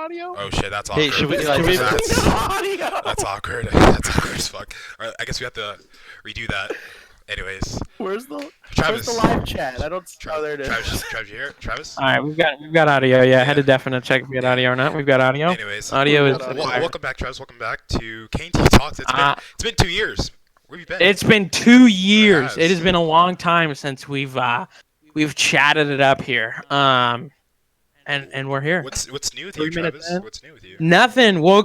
audio? Oh shit, that's Hey, awkward. should we? That's, No audio. that's awkward. That's awkward as fuck. Alright, I guess we have to redo that. Anyways, Where's the Travis. live chat? I don't. Oh, there it is. Travis, you here? Travis. All right, we've got audio. Yeah, I had to definitely check if we had audio or not. We've got audio. Anyways, Audio is. welcome back, Travis. Welcome back to Kjaysaint Talks. It's been 2 years. Where have you been? It's been 2 years. It has. It has been a long time since we've chatted it up here. And we're here. What's new with 3 you, minutes Travis? in. What's new with you?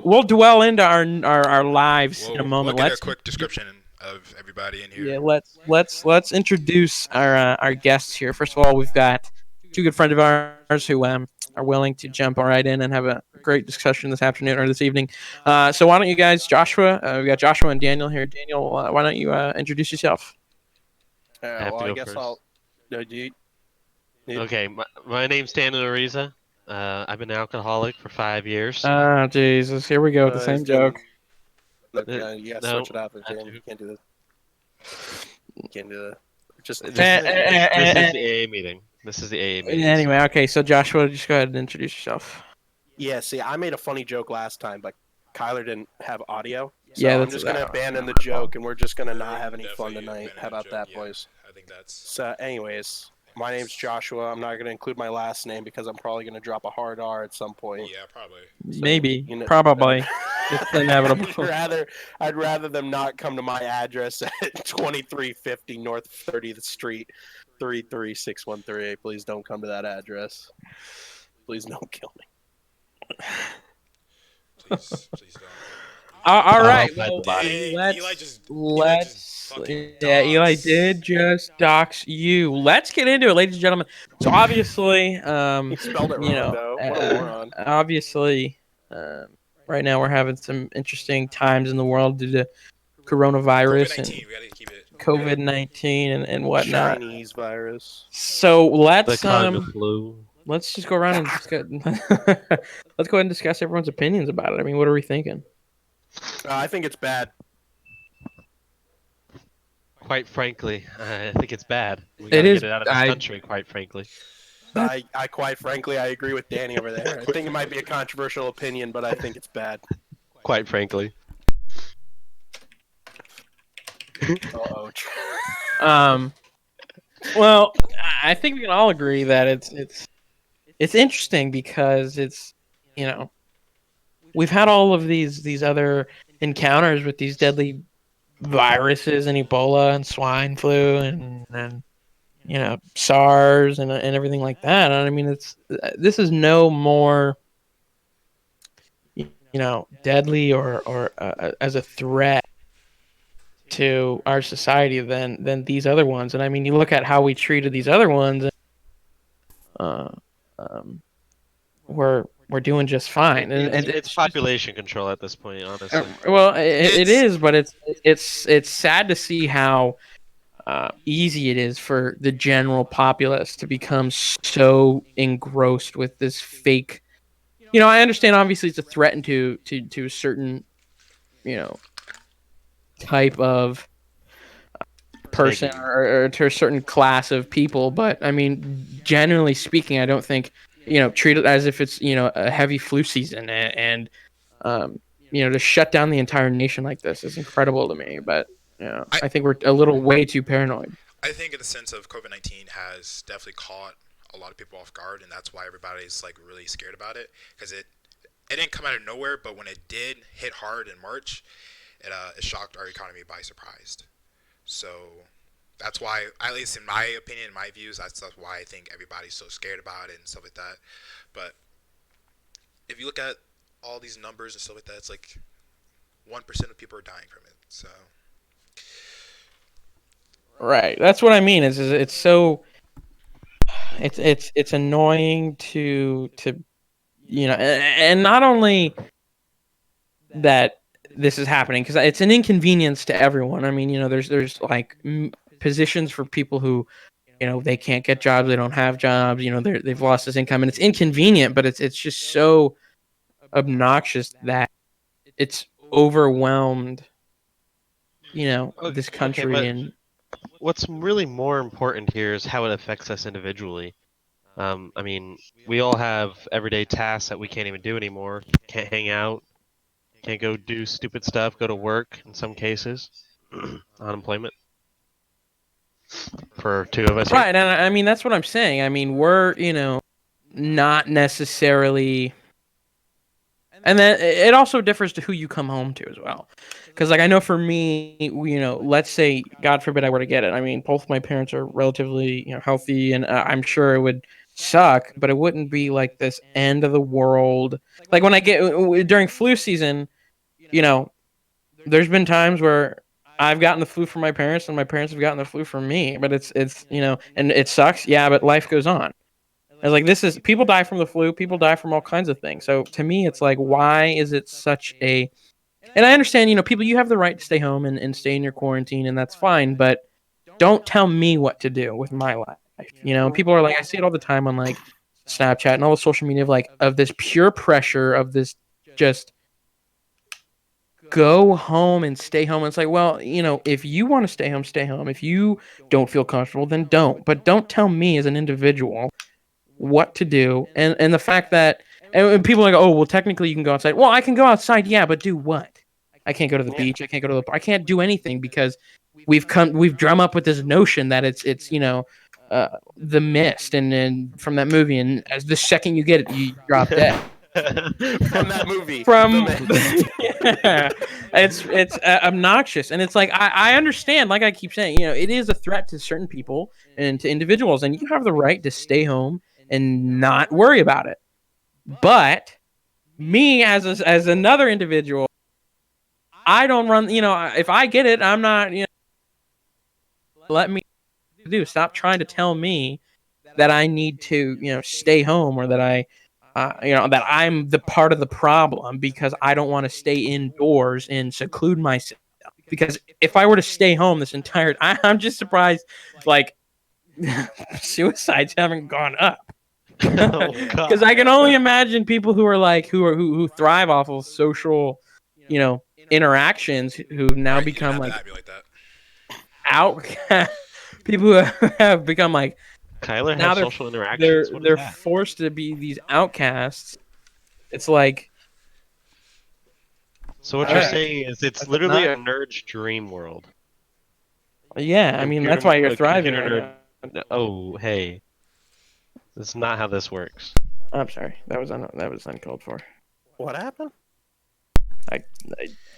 We'll dwell into our lives in a moment. We'll get a quick description of everybody in here. Yeah, let's introduce our guests here. First of all, we've got two good friends of ours who are willing to jump right in and have a great discussion this afternoon or this evening. So why don't you guys, Joshua? We got Joshua and Daniel here. Daniel, why don't you introduce yourself? Well, I guess first. I'll. No, do you, Okay, my name's Daniel Ariza. I've been an alcoholic for 5 years. Oh, Jesus. Here we go with the same joke. Look, you gotta No, switch it up. I Dan. do. You can't do this. You can't do that. Just. This is the AA meeting. This is the AA meeting. Anyway, okay, so Joshua, just go ahead and introduce yourself. Yeah. See, I made a funny joke last time, but Kyler didn't have audio. So Yeah, I'm that's- just gonna abandon the joke, and we're just gonna not have any fun tonight. How about that, boys? I think that's. So, anyways, my name's Joshua. I'm not gonna include my last name because I'm probably gonna drop a hard R at some point. Yeah, probably. Maybe. you know- Probably. It's inevitable. I'd rather them not come to my address at 2350 North 30th Street, 33613. Please don't come to that address. Please don't kill me. Please don't. All right. I'll Well, fight the let's Eli just fucking yeah, Eli doxed. did just dox you. Let's get into it, ladies and gentlemen. So obviously, He spelled it wrong, though. What a moron. obviously, right now we're having some interesting times in the world due to coronavirus and COVID-19. We gotta keep it. COVID-19 and whatnot. Chinese virus. So The let's kind of flu. let's just go around and discuss. Let's go ahead and discuss everyone's opinions about it. I mean, what are we thinking? I think it's bad. Quite frankly, I think it's bad. We It gotta is- get it out of this country. Quite frankly. I quite frankly, I agree with Danny over there. I think it might be a controversial opinion, but I think it's bad. Quite frankly. Uh-oh. Well, I think we can all agree that it's interesting because it's, we've had all of these other encounters with these deadly viruses and Ebola and swine flu and SARS and everything like that. And I mean, this is no more deadly or as a threat to our society than these other ones. And I mean, you look at how we treated these other ones, we're doing just fine. And It's population control at this point, honestly. well, it is, but it's sad to see how easy it is for the general populace to become so engrossed with this fake. I understand obviously it's a threat to a certain type of person or to a certain class of people, but I mean, generally speaking, I don't think treat it as if it's a heavy flu season and to shut down the entire nation like this is incredible to me. But I think we're a little way too paranoid. I think in the sense of COVID-19 has definitely caught a lot of people off guard, and that's why everybody's like really scared about it, because it didn't come out of nowhere, but when it did hit hard in March, it shocked our economy by surprise. So that's why, at least in my opinion, in my views, that's why I think everybody's so scared about it and stuff like that. But if you look at all these numbers and stuff like that, it's like 1% of people are dying from it. So Right. That's what I mean. It's so it's annoying to and not only that this is happening because it's an inconvenience to everyone. I mean, there's like positions for people who they can't get jobs, they don't have jobs, they've lost this income, and it's inconvenient, but it's just so obnoxious that it's overwhelmed this country. but and what's really more important here is how it affects us individually. I mean, we all have everyday tasks that we can't even do anymore. Can't hang out. Can't go do stupid stuff. Go to work in some cases. Unemployment for two of us here. Right, and I mean that's what I'm saying. I mean, we're not necessarily, and then it also differs to who you come home to as well. Because like I know for me, let's say God forbid I were to get it. I mean, both my parents are relatively healthy, and I'm sure it would suck, but it wouldn't be like this end of the world. Like when I get during flu season, you know, there's been times where I've gotten the flu from my parents, and my parents have gotten the flu from me. But it's and it sucks. Yeah, but life goes on. It's like this is people die from the flu, people die from all kinds of things. So to me, it's like, why is it such a? And I understand, people, you have the right to stay home and stay in your quarantine, and that's fine. But don't tell me what to do with my life. People are like, I see it all the time on like Snapchat and all the social media of like of this pure pressure of this just go home and stay home. It's like, well, if you want to stay home, stay home. If you don't feel comfortable, then don't. But don't tell me as an individual what to do. And the fact that and people are like, oh, well, technically you can go outside. Well, I can go outside, yeah, but do what? I can't go to the beach. I can't go to I can't do anything because we've drum up with this notion that it's the mist and from that movie, and as the second you get it, you drop dead. From that movie. From The yeah, it's obnoxious, and it's like I understand, like I keep saying, it is a threat to certain people and to individuals, and you have the right to stay home and not worry about it. But me as another individual, I don't run. If I get it, I'm not. Let me stop trying to tell me that I need to stay home, or that that I'm the part of the problem because I don't want to stay indoors and seclude myself. Because if I were to stay home this entire, I'm just surprised, like suicides haven't gone up. Oh, Because I can only imagine people who are like who thrive off of social, interactions who've now become like outcast. People who have become like Kyler now has social interactions. What is they're that? forced to be these outcasts. It's like, So what All you're right. saying is it's That's literally not- a nerd's dream world. yeah, I mean that's why you're A thriving computer right nerd. now. Oh, hey, that's not how this works. I'm sorry, that was uncalled for. What happened? I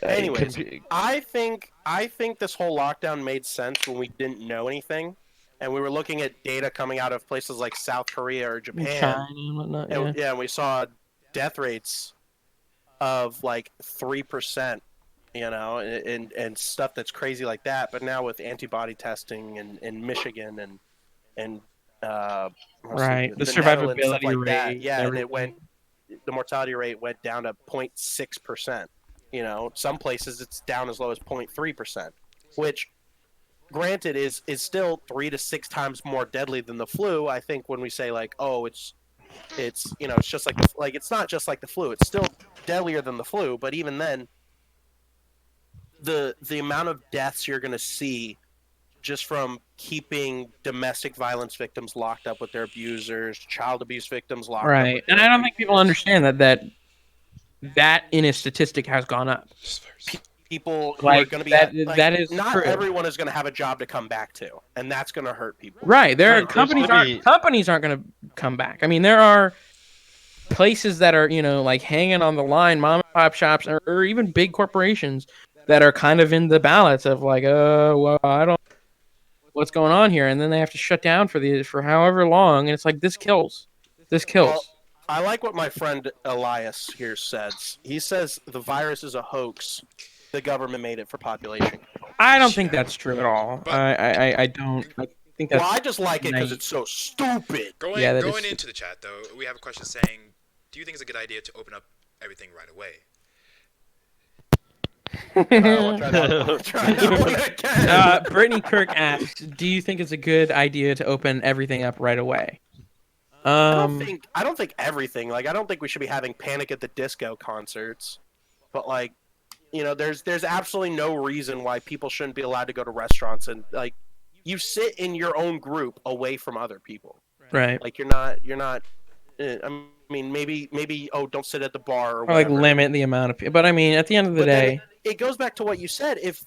Anyways, Compu- I think this whole lockdown made sense when we didn't know anything, and we were looking at data coming out of places like South Korea or Japan, China and whatnot. Yeah. and we saw death rates of like 3%, and stuff that's crazy like that. But now with antibody testing in Michigan and Right. The Netherlands, stuff survivability like rate. that, yeah, and everything. the mortality rate went down to 0.6%. Some places it's down as low as 0.3%, which, granted, is still 3 to 6 times more deadly than the flu. I think when we say like, oh, it's it's just like it's not just like the flu. It's still deadlier than the flu, but even then, the amount of deaths you're going to see just from keeping domestic violence victims locked up with their abusers, child abuse victims locked up Right. with And their I don't think people abusers. understand that in a statistic has gone up. People who Like, are going to be that is not true. everyone is going to have a job to come back to, and that's going to hurt people. Right. There are Right, there's gonna be- companies aren't going to come back. I mean, there are places that are, like hanging on the line, mom and pop shops, or even big corporations that are kind of in the balance of like, well, I don't what's going on here, and then they have to shut down for however long, and it's like this kills. Well, I like what my friend Elias here says. He says the virus is a hoax. The government made it for population. I don't think that's true at all. But- I don't. I think that's Well, I just like it because naive. it's so stupid. Going Yeah, that going is- into the chat though, we have a question saying, "Do you think it's a good idea to open up everything right away?" I'll try that one again. Brittany Kirk asks, "Do you think it's a good idea to open everything up right away?" I don't think everything. Like, I don't think we should be having Panic at the Disco concerts. But like, there's absolutely no reason why people shouldn't be allowed to go to restaurants and like, you sit in your own group away from other people. Right. Like you're not. I mean, maybe. Oh, don't sit at the bar or Or like whatever. limit the amount of people. But I mean, at the end of the But then day, it goes back to what you said. If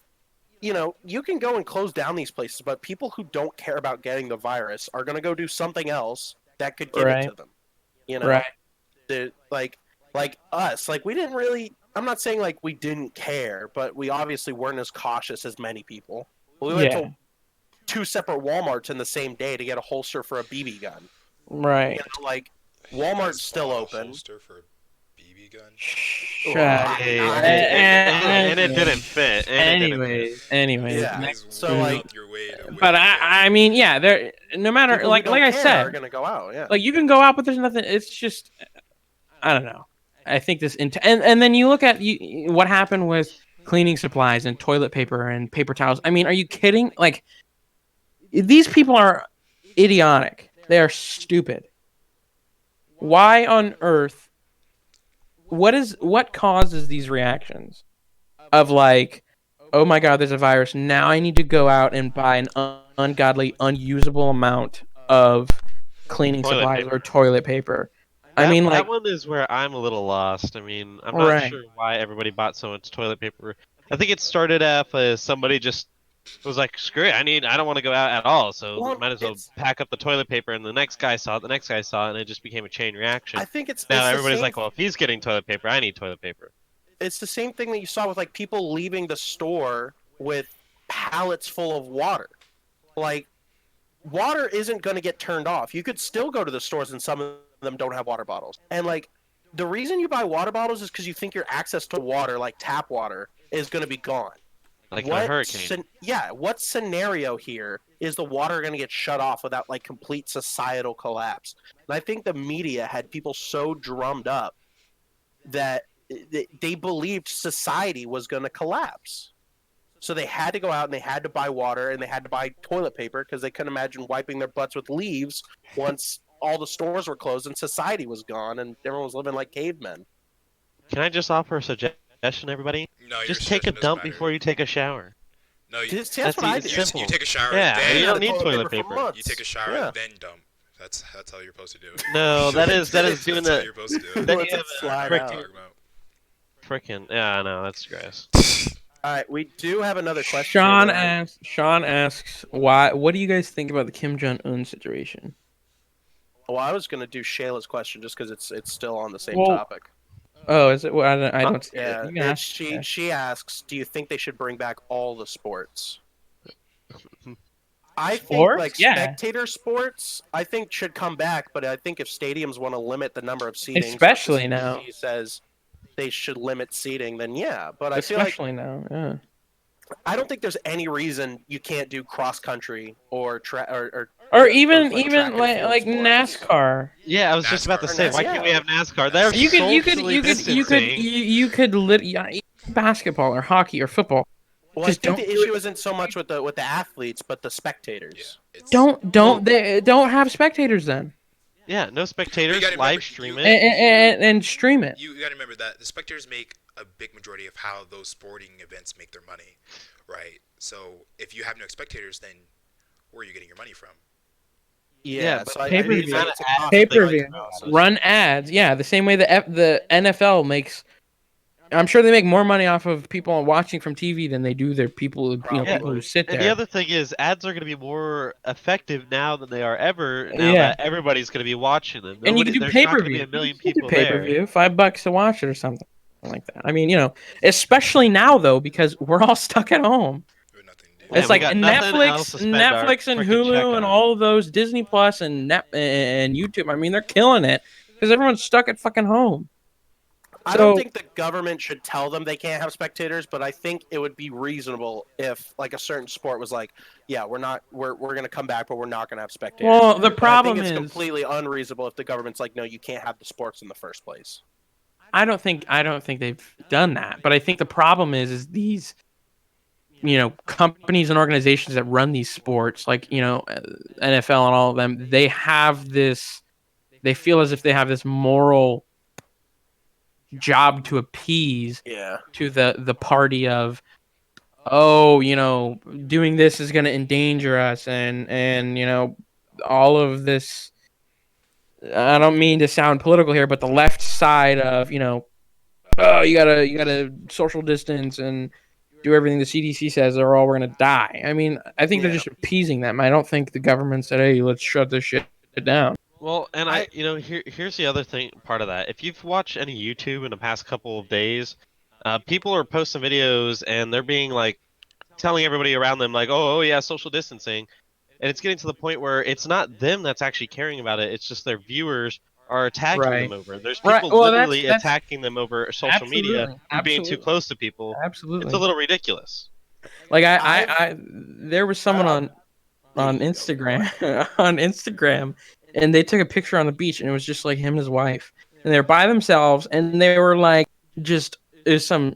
you can go and close down these places, but people who don't care about getting the virus are going to go do something else that could get it right, to them. You know, right, like us, like we didn't really. I'm not saying like we didn't care, but we obviously weren't as cautious as many people. We went yeah, to 2 separate WalMarts in the same day to get a holster for a BB gun. right. Like You guys Walmart's still bought a open. holster for a BB gun? Shut. And it didn't fit. And it didn't fit. Anyways. Yeah. You next- guys So, went like- out your way to But whip I mean, yeah, there. No matter, People like who don't I care said, are gonna go out. Yeah. like you can go out, but there's nothing. It's just, I don't know. I think this, and then you look at what happened with cleaning supplies and toilet paper and paper towels. I mean, are you kidding? Like, these people are idiotic. They are stupid. Why on earth? What causes these reactions of like, oh my god, there's a virus. Now I need to go out and buy an ungodly, unusable amount of cleaning Toilet supplies paper. or toilet paper. I mean, like, that one is where I'm a little lost. I mean, I'm not Right. sure why everybody bought so much toilet paper. I think it started off as somebody just was like, "Screw it, I don't want to go out at all, so Well, might as well it's- pack up the toilet paper." And the next guy saw it, the next guy saw it, and it just became a chain reaction. I think it's Now it's the everybody's same- like, "Well, if he's getting toilet paper, I need toilet paper." it's the same thing that you saw with like people leaving the store with pallets full of water. Like, water isn't going to get turned off. You could still go to the stores and some of them don't have water bottles. And like, the reason you buy water bottles is because you think your access to water, like tap water, is going to be gone. Like in a hurricane. What scenario here is the water going to get shut off without like complete societal collapse? And I think the media had people so drummed up that they believed society was going to collapse. So they had to go out and they had to buy water and they had to buy toilet paper because they couldn't imagine wiping their butts with leaves once all the stores were closed and society was gone and everyone was living like cavemen. Can I just offer a suggestion, everybody? No, your Just take a suggestion doesn't dump matter. before you take a shower. No, you, That's That's what I easy. did. you, Simple. you take a shower, Yeah, then you had don't need toilet for paper. months. you take a shower, Yeah. then dump. That's how you're supposed to do it. No, that is doing That's how the you're supposed to do it. Then Lets you it have slide frick- out. Talk about. frickin' yeah, no, that's gross. All right, we do have another question. Sean asks, what do you guys think about the Kim Jong Un situation? Well, I was going to do Shayla's question just because it's still on the same Well, topic. Oh, is it? Well, I don't see Yeah, it. You can ask. she asks, do you think they should bring back all the sports? I think Sports? like Yeah. spectator sports, I think should come back, but I think if stadiums want to limit the number of seatings, Especially now. he says they should limit seating, then yeah. But I feel like Especially now, yeah. I don't think there's any reason you can't do cross country or Or even those, like, track and field like sports. NASCAR. Yeah, I was just about to say, why can't we have NASCAR? They're socially You could basketball or hockey or football. Well, Just I think don't the do issue isn't so much with the athletes, but the spectators. Yeah, it's, Don't have spectators then, Yeah, no spectators, You gotta live remember, stream you- it. and stream it. You got to remember that the spectators make a big majority of how those sporting events make their money, right? So if you have no spectators, then where are you getting your money from? Yeah, but so I pay-per-view. think it's a cost Pay-per-view. thing. Run ads, yeah, the same way the NFL makes. I'm sure they make more money off of people watching from TV than they do their people, people who sit And the there. other thing is, ads are going to be more effective now than they are ever. Now Yeah. that everybody's going to be watching them. And you can do There's not going to be pay-per-view. a million You can do people there. pay-per-view, $5 to watch it or something like that. I mean, especially now though, because we're all stuck at home. With nothing to do. Yeah, It's we like got nothing else Netflix, to spend our Netflix and frickin' Hulu check and on. all of those, Disney Plus and and YouTube. I mean, they're killing it because everyone's stuck at fucking home. I don't So- think the government should tell them they can't have spectators, but I think it would be reasonable if like a certain sport was like, yeah, we're going to come back, but we're not going to have spectators. Well, the But problem I think is, it's completely unreasonable if the government's like, no, you can't have the sports in the first place. I don't think they've done that. But I think the problem is these, companies and organizations that run these sports, like NFL and all of them, they have this. They feel as if they have this moral job to appease Yeah. to the party of, oh, doing this is going to endanger us, and all of this I don't mean to sound political here, but the left side of, oh, you gotta social distance and do everything the CDC says, or all we're gonna die. I mean, I think they're Yeah. just appeasing them. I don't think the government said, "Hey, let's shut this shit down." Well, and here's the other thing, part of that. If you've watched any YouTube in the past couple of days, people are posting videos and they're being like telling everybody around them like, oh yeah, social distancing, and it's getting to the point where it's not them that's actually caring about it. It's just their viewers are attacking them Right. over. There's Right. people Well, literally that's attacking them over social media absolutely, for being too absolutely, close to people. It's a absolutely. little ridiculous. Like I've- there was someone on Instagram on Instagram, and they took a picture on the beach, and it was just like him and his wife, and they're by themselves, and they were like, just is some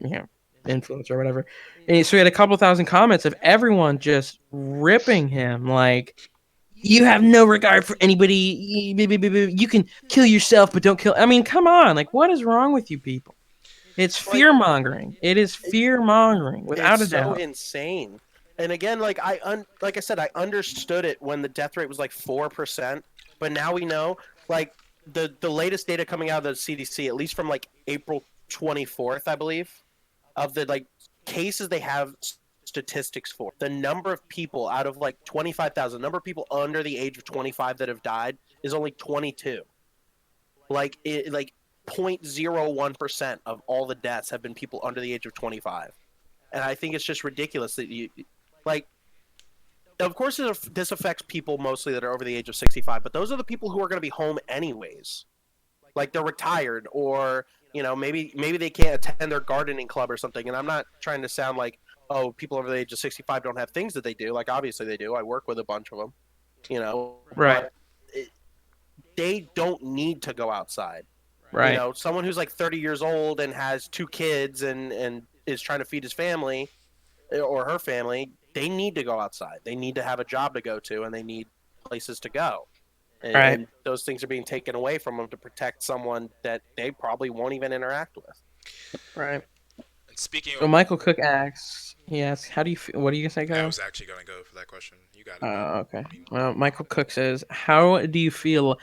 influencer or whatever, and so he had a couple thousand comments of everyone just ripping him like, you have no regard for anybody, you can kill yourself but don't kill. I mean, come on, like, what is wrong with you people? It's fear mongering. It is fear mongering without a It's so doubt. insane. And again, like like I said, I understood it when the death rate was like 4%, but now we know, like the latest data coming out of the CDC, at least from like April 24th, I believe, of the like cases they have statistics for, the number of people out of like 25,000, number of people under the age of 25 that have died is only 22. Like 0.01% of all the deaths have been people under the age of 25. And I think it's just ridiculous that you, like, of course this affects people mostly that are over the age of 65, but those are the people who are going to be home anyways. Like, they're retired, or maybe they can't attend their gardening club or something. And I'm not trying to sound like, oh, people over the age of 65 don't have things that they do. Like, obviously they do. I work with a bunch of them, Right. but they don't need to go outside. Right. Someone who's like 30 years old and has 2 kids and is trying to feed his family or her family, they need to go outside. They need to have a job to go to, and they need places to go. And those things are being taken away from them to protect someone that they probably won't even interact with. Right. And speaking So of, Michael Cook asks, how do you feel? What are you gonna say, I Kyle? was actually going to go for that question. You got it. Okay. Well, Michael Cook says, how do you feel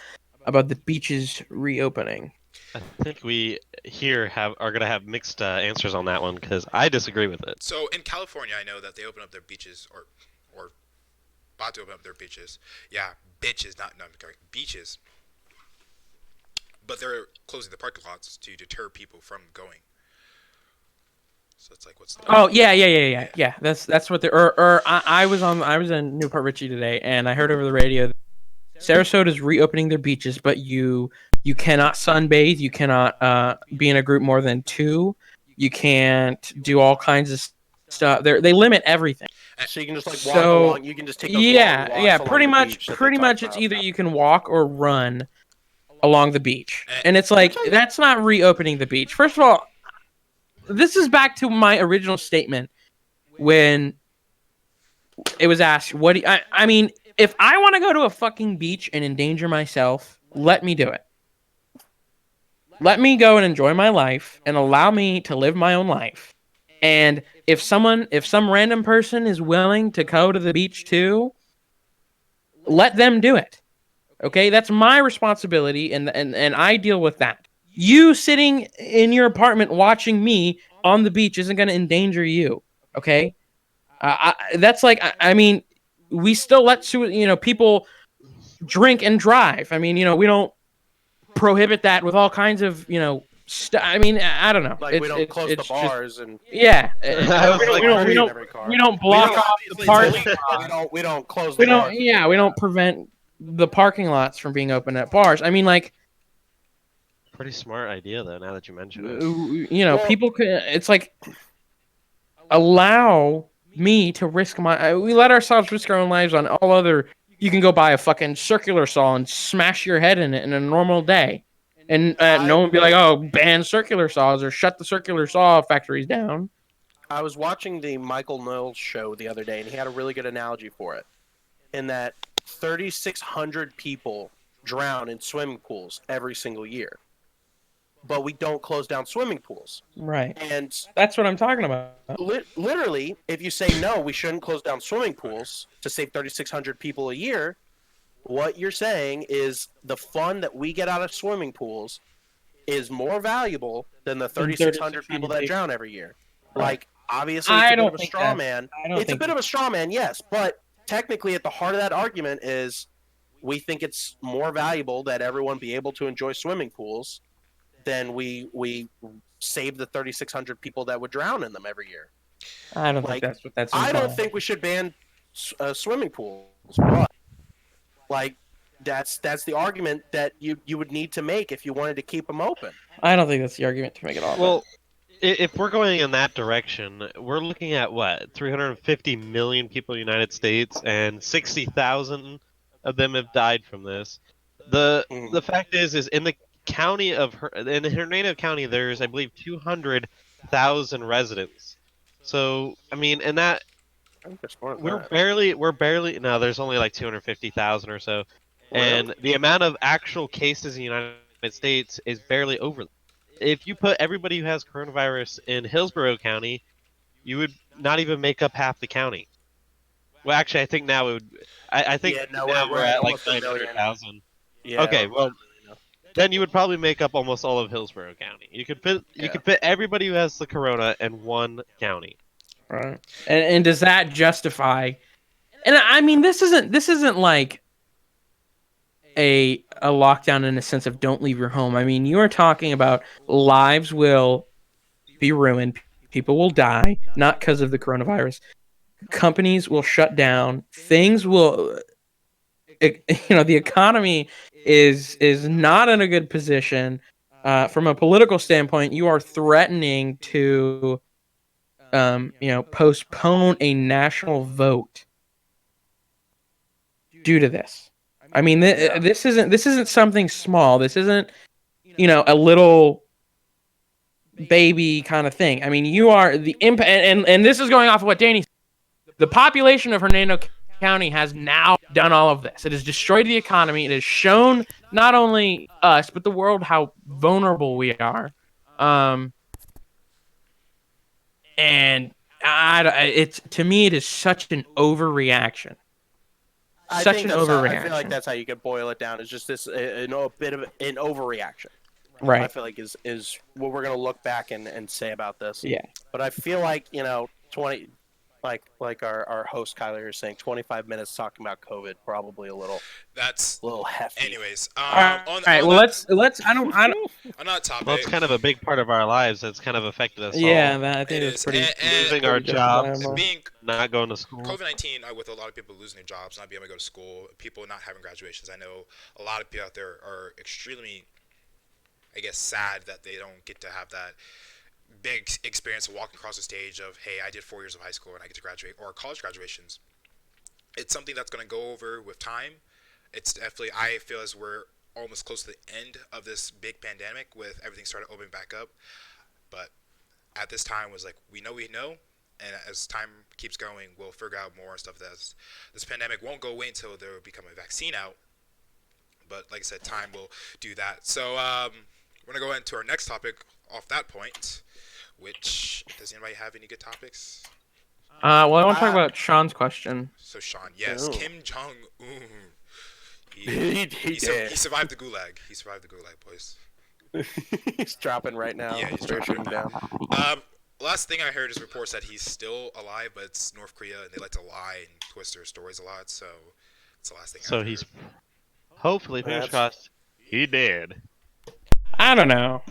about the beaches reopening? I think we here are gonna have mixed answers on that one because I disagree with it. So in California, I know that they open up their beaches, or about to open up their beaches. Yeah, bitches, not no, I'm correct, beaches. But they're closing the parking lots to deter people from going. So it's like, what's the? Oh yeah. That's what they're. I was in Newport Richey today, and I heard over the radio, Sarasota's reopening their beaches, but you cannot sunbathe. You cannot be in a group more than 2. You can't do all kinds of stuff. They limit everything. So you can just like walk So, along. You can just take those long walks along pretty the much. beach that they Pretty talk much, it's about. either you can walk or run along the beach, and it's like, that's not reopening the beach. First of all, this is back to my original statement when it was asked, "What do you, I mean, if I want to go to a fucking beach and endanger myself, let me do it. Let me go and enjoy my life and allow me to live my own life. And if some random person is willing to go to the beach too, let them do it. Okay? That's my responsibility, and I deal with that. You sitting in your apartment watching me on the beach isn't going to endanger you. Okay? That's like, I mean, we still let people drink and drive. I mean, we don't prohibit that with all kinds of I mean, I don't know. Like, we don't close the just- bars and yeah, I was like, we don't block off the parking. we don't close We the bars. don't. Yeah, we don't prevent the parking lots from being open at bars. I mean, like, Pretty smart idea though. Now that you mention it. Well- people could. It's like, allow me to risk we let ourselves risk our own lives on all other. You can go buy a fucking circular saw and smash your head in it in a normal day, and no one be like, "Oh, ban circular saws or shut the circular saw factories down." I was watching the Michael Knowles show the other day, and he had a really good analogy for it. In that 3,600 people drown in swimming pools every single year, but we don't close down swimming pools. Right. And That's what I'm talking about. literally, if you say no, we shouldn't close down swimming pools to save 3,600 people a year, what you're saying is the fun that we get out of swimming pools is more valuable than the 3,600 people that drown every year. Right. Like, obviously, it's a bit of a straw man. It's a bit of a straw man, yes, but technically, at the heart of that argument is we think it's more valuable that everyone be able to enjoy swimming pools than we save the 3,600 people that would drown in them every year. I don't Like, think that's what that's. I don't think we should ban swimming pools, but like that's the argument that you would need to make if you wanted to keep them open. I don't think that's the argument to make it all. Well, if we're going in that direction, we're looking at what 350 million people in the United States, and 60,000 of them have died from this. The fact is in the county of in her native county, there's I believe 200,000 residents. So I mean, and that we're barely no, there's only like 250,000 or so, and the amount of actual cases in the United States is barely over. If you put everybody who has coronavirus in Hillsborough County, you would not even make up half the county. Well, actually, I think now it would. I think now we're at like 900,000. Yeah, okay, well, then you would probably make up almost all of Hillsborough County. You could fit everybody who has the corona in one county. Right. And does that justify? And I mean, this isn't like a lockdown in a sense of don't leave your home. I mean, you are talking about lives will be ruined, people will die, not because of the coronavirus. Companies will shut down, things will, the economy is not in a good position. From a political standpoint, you are threatening to, postpone a national vote due to this. I mean, this isn't something small. This isn't, a little baby kind of thing. I mean, you are the impact, and this is going off of what Danny said. The population of Hernando County has now done all of this. It has destroyed the economy. It has shown not only us but the world how vulnerable we are. And it's to me, it is such an overreaction. I feel like that's how you could boil it down. It's just this, a bit of an overreaction. Right. I feel like is what we're gonna look back and say about this. Yeah. But I feel like 20, like our host Kyler is saying, 25 minutes talking about COVID, probably a little hefty. Anyways, all right. Well, let's. I don't. On that topic. Well, it's kind of a big part of our lives that's kind of affected us. Yeah, all. I think it's pretty. Losing our jobs, not going to school. COVID-19, with a lot of people losing their jobs, not being able to go to school, people not having graduations. I know a lot of people out there are extremely, I guess, sad that they don't get to have that big experience of walking across the stage of, hey, I did 4 years of high school and I get to graduate, or college graduations. It's something that's going to go over with time. It's definitely, I feel as we're almost close to the end of this big pandemic with everything started opening back up. But at this time was like, we know, and as time keeps going, we'll figure out more stuff. This pandemic won't go away until there will become a vaccine out. But like I said, time will do that. So we're going to go into our next topic off that point, which, does anybody have any good topics? Well, I want to talk about Sean's question. So Sean, yes, Kim Jong-un. He survived the gulag. He survived the gulag, boys. He's dropping right now. Yeah, he's dropping down. Last thing I heard is reports that he's still alive, but it's North Korea, and they like to lie and twist their stories a lot. So it's the last thing. So he's hopefully, fingers crossed, he did. I don't know.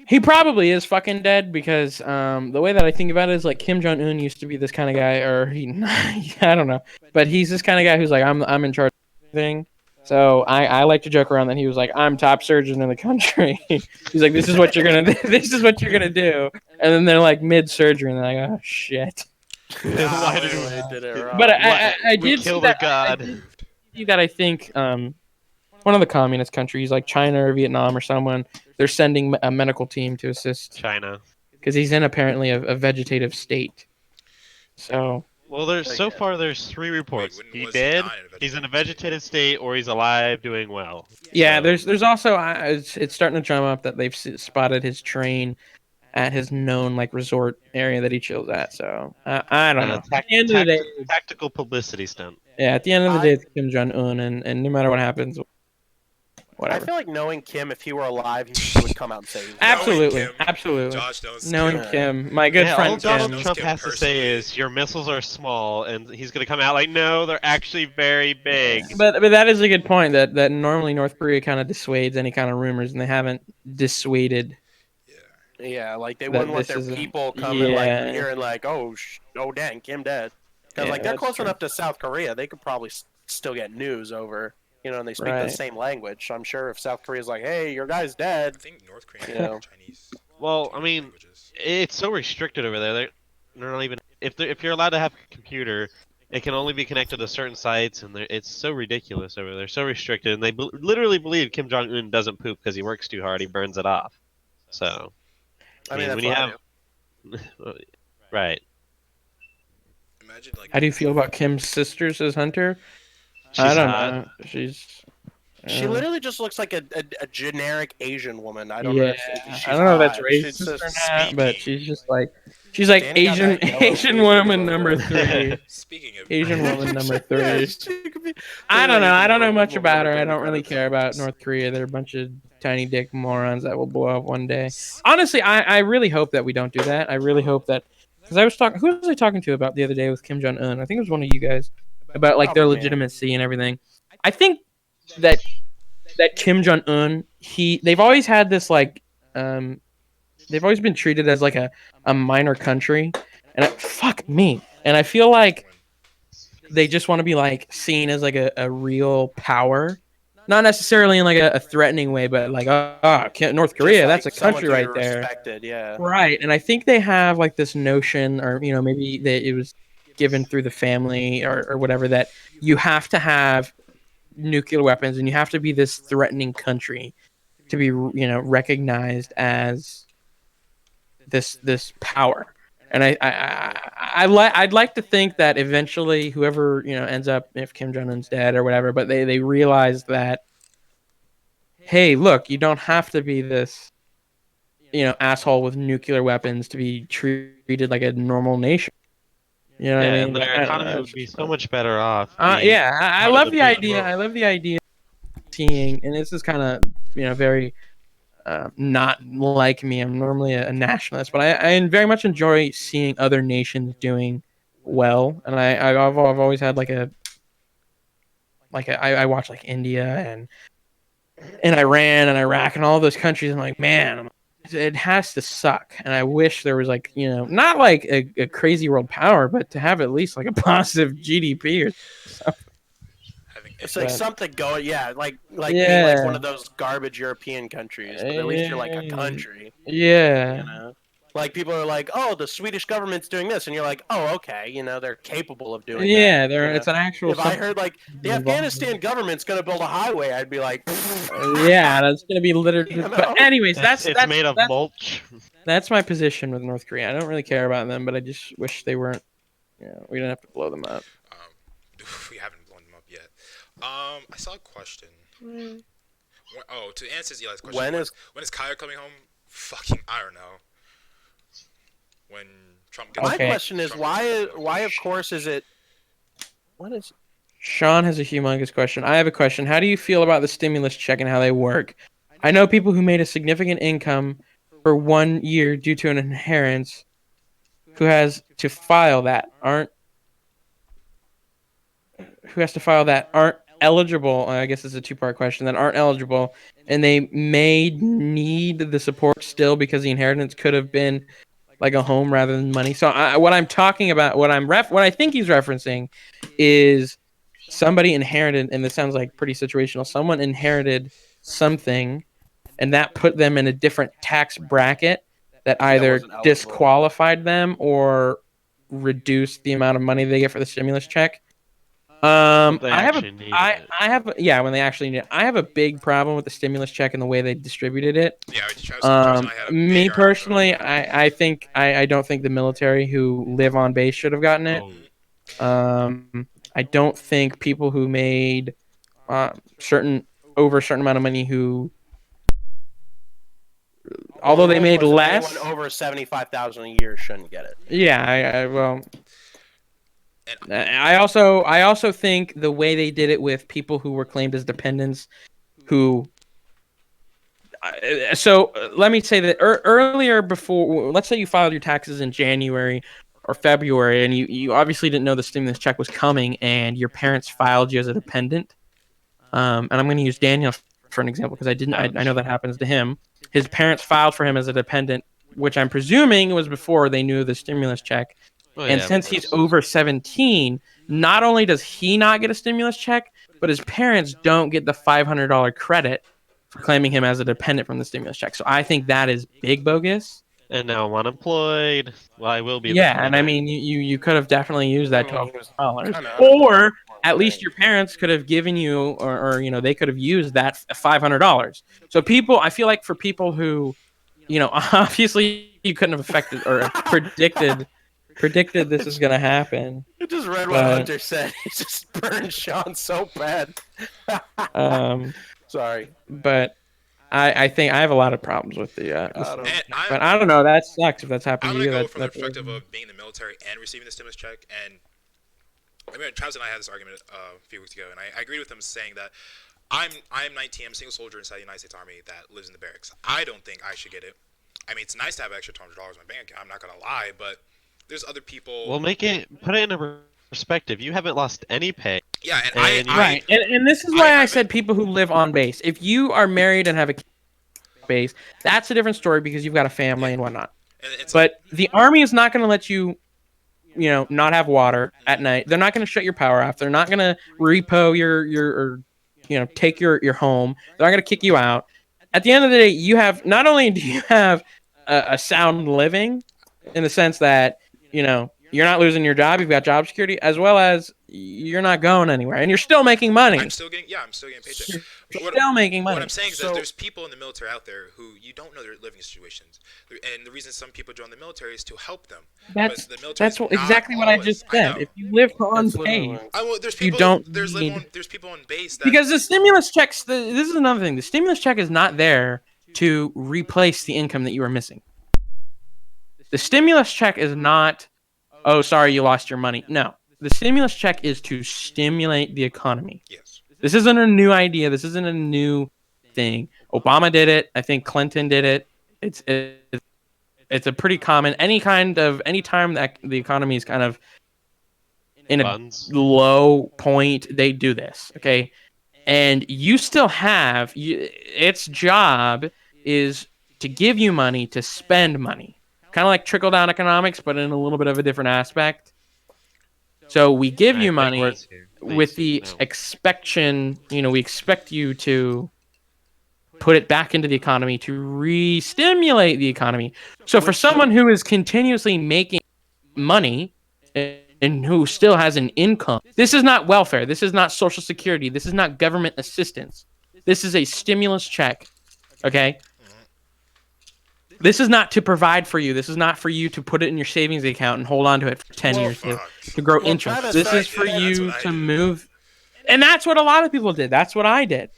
He probably is fucking dead because the way that I think about it is like Kim Jong-un used to be this kind of guy, or I don't know, but he's this kind of guy who's like I'm in charge of everything. So I like to joke around that he was like, I'm top surgeon in the country. He's like, this is what you're gonna do, and then they're like mid surgery and they're like, oh shit. Why did we did it wrong? But I did kill see the god. I think one of the communist countries like China or Vietnam or someone, they're sending a medical team to assist China because he's in apparently a vegetative state. So. Well, there's 3 reports. He dead, he's in a vegetative state, or he's alive, doing well. Yeah, so. There's also it's starting to drum up that they've spotted his train at his known like resort area that he chills at. So I don't know. At the end of the day, Tactical publicity stunt. yeah. At the end of the day, it's Kim Jong Un, and no matter what happens, I whatever. feel like knowing Kim, if he were alive, he would come out and say he was Absolutely, Kim, absolutely. Josh knows Knowing Kim. Kim, my good Yeah, friend all Donald Kim. Trump Kim has to say personally. is your missiles are small, and he's gonna come out like, no, they're actually very big. But that is a good point. That normally North Korea kind of dissuades any kind of rumors, and they haven't dissuaded Yeah. Yeah, like they that wouldn't want this their is people coming yeah. hearing like, oh dang, Kim dead. Because Yeah, like they're that's close true. enough to South Korea, they could probably still get news over, and they speak the Right. same language. So I'm sure if South Korea's like, hey, your guy's dead. I think North Korean You know. and Chinese. Well, two I mean, languages. it's so restricted over there. They're not even if you're allowed to have a computer, it can only be connected to certain sites, and it's so ridiculous over there, so restricted. And they literally believe Kim Jong Un doesn't poop because he works too hard; he burns it off. So, I mean, that's when you what I have do. right, Imagine like. How do you feel about Kim's sisters as Hunter? she's I don't hot. know. She's. She literally just looks like a generic Asian woman. I don't Yeah, understand. She's I don't know if that's hot. She's racist or just- not, but she's just like she's like Danny got Asian that yellow Asian fever, woman bro. number 3. Speaking of Asian woman number 3. Yeah, she could be- I don't know. I don't know much Woman about her. number I don't really 30. care about North Korea. They're a bunch of tiny dick morons that will blow up one day. Honestly, I really hope that we don't do that. I really hope that because I was talking. Who was I talking to about the other day with Kim Jong Un? I think it was one of you guys about like their Probably me. legitimacy and everything. I think that Kim Jong Un, they've always had this like they've always been treated as like a minor country, and fuck me, and I feel like they just want to be like seen as like a real power, not necessarily in like a threatening way, but like North Korea, Just, like, that's a someone country to be right there, respected, yeah. right? And I think they have like this notion, or maybe that it was given through the family or whatever, that you have to have nuclear weapons and you have to be this threatening country to be recognized as this power. And I'd like to think that eventually whoever ends up, if Kim Jong Un's dead or whatever, but they realize that, hey, look, you don't have to be this asshole with nuclear weapons to be treated like a normal nation. You know what I mean? And their economy would be so much better off. Yeah, I part of love the the big idea. world. I love the idea of seeing, and this is kind of very not like me. I'm normally a nationalist, but I very much enjoy seeing other nations doing well, and I've always had I watch like India and Iran and Iraq and all those countries. I'm like, man, it has to suck, and I wish there was like not like a crazy world power, but to have at least like a positive GDP or something. It's like But- something going, yeah, like being like Yeah. one of those garbage European countries, but at least you're like a country. Yeah. You know, like people are like, oh, the Swedish government's doing this, and you're like, oh, okay, they're capable of doing Yeah, that. it's an actual. If I heard like the involved. Afghanistan government's gonna build a highway, I'd be like, Yeah, that's gonna be littered. You know? But anyways, It's made of mulch. that's my position with North Korea. I don't really care about them, but I just wish they weren't. We didn't have to blow them up. We haven't blown them up yet. I saw a question. To answer Eli's question, when is Kyle coming home? Fucking, I don't know. When Trump gets my Okay. question is why of course is it? What is? Sean has a humongous question. I have a question. How do you feel about the stimulus check and how they work? I know people who made a significant income for 1 year due to an inheritance who has to file that aren't eligible. I guess it's a two-part question. That aren't eligible, and they may need the support still because the inheritance could have been like a home rather than money. So what I'm talking about, what I think he's referencing, is somebody inherited, and this sounds like pretty situational. Someone inherited something, and that put them in a different tax bracket that either wasn't eligible. disqualified them or reduced the amount of money they get for the stimulus check. They I have actually needed I it. have when they actually need it. I have a big problem with the stimulus check and the way they distributed it. Yeah, Travis and I had a Me big personally, argument. I don't think the military who live on base should have gotten it. I don't think people who made over a certain amount of money who although they Well, made was less. anyone over 75,000 a year shouldn't get it. Yeah, well, And I also think the way they did it with people who were claimed as dependents, who so let me say that earlier, before, let's say you filed your taxes in January or February, and you obviously didn't know the stimulus check was coming, and your parents filed you as a dependent. And I'm going to use Daniel for an example because I know that happens to him. His parents filed for him as a dependent, which I'm presuming was before they knew the stimulus check. Oh, And yeah, of since he's course. over 17, not only does he not get a stimulus check, but his parents don't get the $500 credit for claiming him as a dependent from the stimulus check. So I think that is big bogus. And now I'm unemployed. Well, I will be. Yeah, and I mean, you could have definitely used that I mean, he was $1,200, kinda or at least right. your parents could have given you, or they could have used that $500. So people, I feel like for people who, obviously you couldn't have affected or predicted this is gonna happen. I just read what But- Hunter said. He just burned Sean so bad. Sorry. But I think I have a lot of problems with the I don't- and but I don't know. That sucks if that's happened I'm to gonna you. go from the That's perspective of being in the military and receiving the stimulus check. And I mean, Travis and I had this argument a few weeks ago, and I agreed with him saying that I'm 19. I'm a single soldier inside the United States Army that lives in the barracks. I don't think I should get it. I mean, it's nice to have extra $200 in my bank account. I'm not gonna lie, but there's other people. Well, put it in perspective. You haven't lost any pay. Yeah, and And you- right, and this is why I said people who live on base. If you are married and have a kid on base, that's a different story because you've got a family and whatnot. And it's But the army is not going to let you, not have water at night. They're not going to shut your power off. They're not going to repo your take your home. They're not going to kick you out. At the end of the day, you have, not only do you have a sound living, in the sense that you're not losing your job, you've got job security, as well as you're not going anywhere, and you're still making money. I'm still getting paychecks. You're But still making money. What I'm saying is So- that there's people in the military out there who you don't know their living situations, and the reason some people join the military is to help them. That's But the military is not exactly what I always- just said. know. If you live on That's literally base, what- Well, there's You people. don't there's need- there's people on base that because the stimulus checks. This is another thing. The stimulus check is not there to replace the income that you are missing. The stimulus check is not, oh, sorry, you lost your money. No, the stimulus check is to stimulate the economy. yes. This isn't a new idea. This isn't a new thing. Obama did it. I think Clinton did it. It's a pretty common. Any time that the economy is kind of in a Funds. low point, they do this. Okay, and you still have its job is to give you money to spend money, kind of like trickle down economics, but in a little bit of a different aspect. So we give you money with the expectation, we expect you to put it back into the economy to re-stimulate the economy. So for someone who is continuously making money and who still has an income, this is not welfare. This is not Social Security. This is not government assistance. This is a stimulus check. Okay? This is not to provide for you. This is not for you to put it in your savings account and hold on to it for 10 years to grow Well, interest. Travis, This right, is for yeah, that's you what I to did. move. And that's what a lot of people did. That's what I did.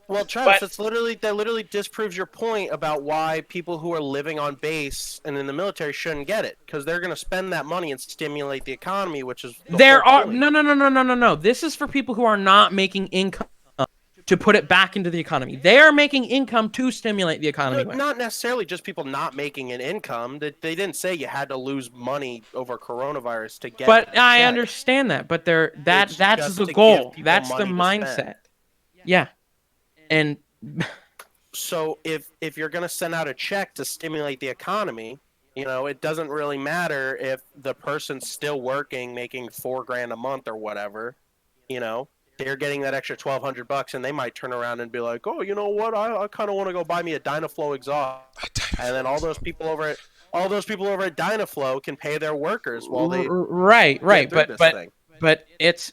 Well, Travis, But- that literally disproves your point about why people who are living on base and in the military shouldn't get it, because they're going to spend that money and stimulate the economy, which is the There whole are point. no. This is for people who are not making income to put it back into the economy. They are making income to stimulate the economy. with. Not necessarily just people not making an income. They didn't say you had to lose money over coronavirus to get. But the I check. understand that. But that's It's that's just the to goal. give people That's the money to spend. mindset. Yeah, and So if you're going to send out a check to stimulate the economy, it doesn't really matter if the person's still working, making $4,000 a month or whatever. They're getting that extra $1,200, and they might turn around and be like, "Oh, you know what? I kind of want to go buy me a Dynaflow exhaust." And then all those people over at Dynaflow can pay their workers while they right. get through this But thing. but it's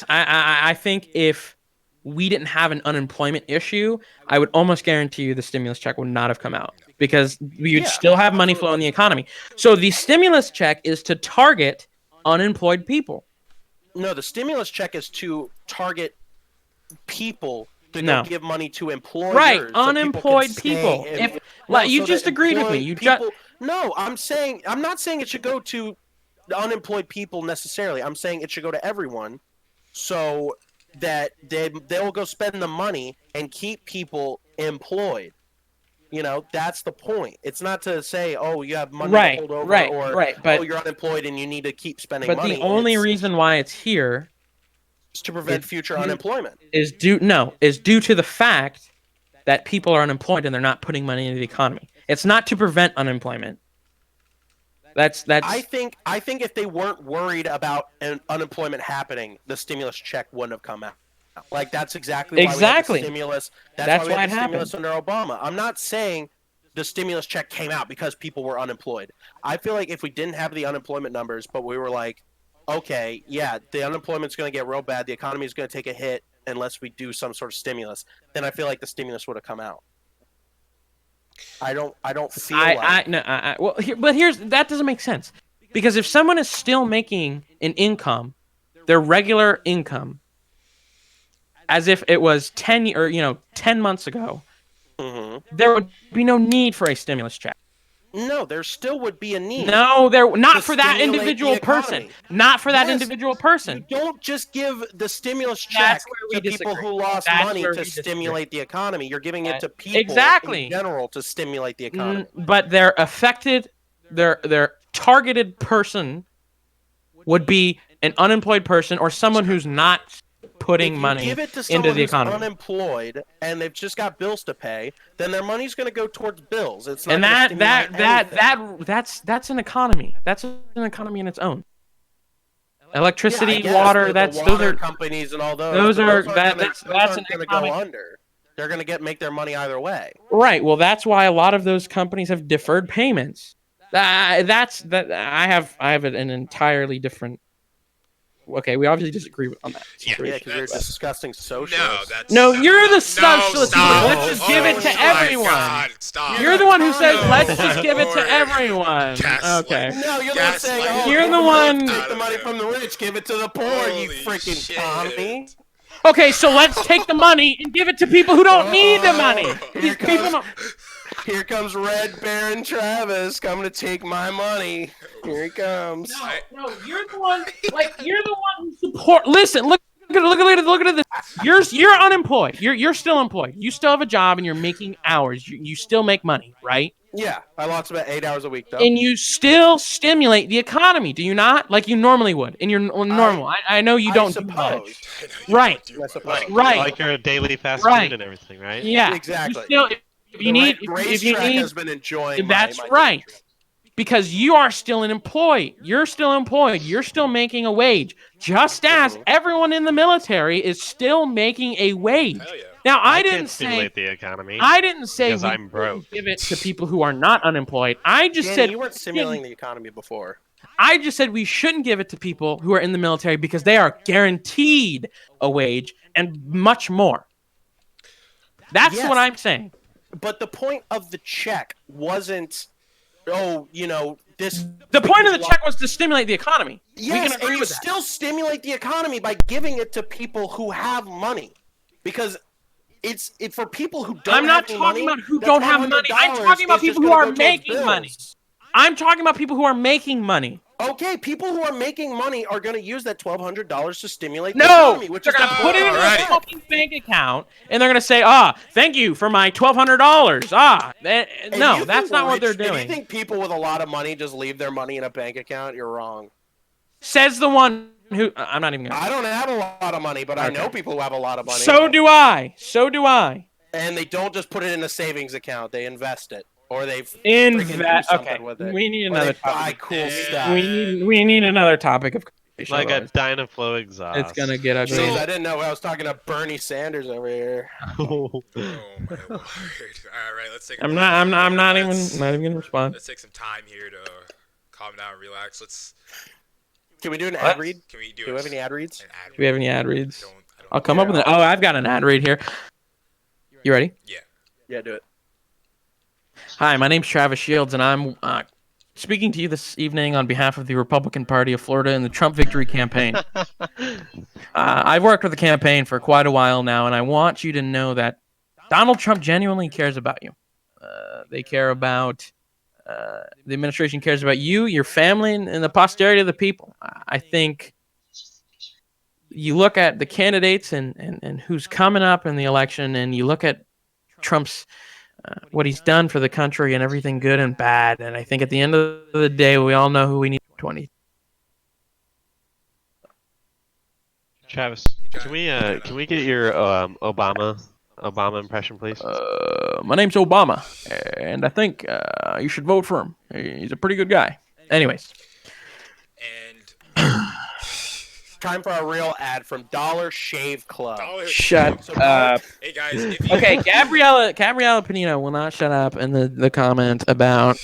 I think if we didn't have an unemployment issue, I would almost guarantee you the stimulus check would not have come out because we would Yeah, still have money flow in the economy. So the stimulus check is to target unemployed people. No, the stimulus check is to target people to No. go give money to employers. Right, so unemployed people. people. Can stay If no, you so just that agreed with me, employed you people. No, I'm not saying it should go to the unemployed people necessarily. I'm saying it should go to everyone, so that they'll go spend the money and keep people employed. That's the point. It's not to say, oh, you have money to hold over, or but oh, you're unemployed and you need to keep spending but money. the only It's reason why it's here to prevent future unemployment. is due to the fact that people are unemployed and they're not putting money into the economy. It's not to prevent unemployment. That's. I think if they weren't worried about unemployment happening, the stimulus check wouldn't have come out. Like that's exactly why we had the stimulus. That's why we had the stimulus under Obama. I'm not saying the stimulus check came out because people were unemployed. I feel like if we didn't have the unemployment numbers, but we were like, okay, yeah, the unemployment's going to get real bad. The economy is going to take a hit unless we do some sort of stimulus. Then I feel like the stimulus would have come out. I don't feel but that doesn't make sense, because if someone is still making an income, their regular income, as if it was 10 months ago, there would be no need for a stimulus check. No, there still would be a need. No, not for that individual person. Not for that individual person. You don't just give the stimulus check to people who lost money to stimulate the economy. You're giving it to people in general to stimulate the economy. But their affected, their targeted person would be an unemployed person or someone who's not putting money give it to into the who's economy. Unemployed and they've just got bills to pay, then their money's going to go towards bills. It's not. And that's an economy. That's an economy in its own. Electricity, water. Those are companies and all those. That's going to go under. They're going to make their money either way. Right. Well, that's why a lot of those companies have deferred payments. I have an entirely different. Okay, we obviously disagree on that. Yeah, because you're a disgusting socialist. No, you're the socialist. Let's just give it to everyone. God, stop. You're the one who says, let's just give it to everyone. Okay. No, you're the one saying, you're the one. Take the money from the rich, give it to the poor, you freaking commie. Okay, so let's take the money and give it to people who don't need the money. Here comes Red Baron Travis coming to take my money. Here he comes. No, you're the one. You're the one who support. Listen, look at this. You're unemployed. You're still employed. You still have a job and you're making hours. You still make money, right? Yeah, I lost about 8 hours a week though. And you still stimulate the economy, do you not? Like you normally would in your normal. I know you don't do much. Right. Right. Like your daily fast food and everything, right? Yeah. Exactly. If you need, has been enjoying. That's right. Because you are still an employee. You're still employed. You're still making a wage. Just as everyone in the military is still making a wage. Hell yeah. Now, I didn't didn't stimulate the economy. I didn't say because I'm broke. Give it to people who are not unemployed. I just said you weren't stimulating the economy before. I just said we shouldn't give it to people who are in the military because they are guaranteed a wage and much more. That's what I'm saying. But the point of the check wasn't, this. The point of the check was to stimulate the economy. Yes, and you still stimulate the economy by giving it to people who have money, because it's for people who don't. I'm not talking about who don't have money. I'm talking about people who are making money. I'm talking about people who are making money. Okay, people who are making money are going to use that $1,200 to stimulate the economy. Which they're going to put it in a fucking bank account, and they're going to say, thank you for my $1,200. No, that's not what they're doing. If you think people with a lot of money just leave their money in a bank account, you're wrong. Says the one who... I'm not even going to... I don't have a lot of money, but I know people who have a lot of money. So do I. And they don't just put it in a savings account. They invest it. Or they've with it. We need another topic. Cool stuff. We need another topic of like a Dynaflow exhaust. It's gonna get ugly. Jeez, I didn't know I was talking to Bernie Sanders over here. Oh my word! All right, let's take. I'm not even gonna respond. Let's take some time here to calm down, relax. Can we do an ad read? Do we have any ad reads? Do we have any ad reads? I'll come up with it. Oh, I've got an ad read here. You ready? Yeah. Yeah, do it. Hi, my name's Travis Shields, and I'm speaking to you this evening on behalf of the Republican Party of Florida and the Trump Victory Campaign. I've worked with the campaign for quite a while now, and I want you to know that Donald Trump genuinely cares about you. They care about, the administration cares about you, your family, and the posterity of the people. I think you look at the candidates and who's coming up in the election, and you look at Trump's what he's done for the country and everything good and bad. And I think at the end of the day, we all know who we need 20. Travis, can we get your Obama impression, please? My name's Obama, and I think you should vote for him. He's a pretty good guy. Anyways. And Time for a real ad from Dollar Shave Club. Shut up. Hey guys, if you Okay, Gabriella Panino will not shut up in the comment about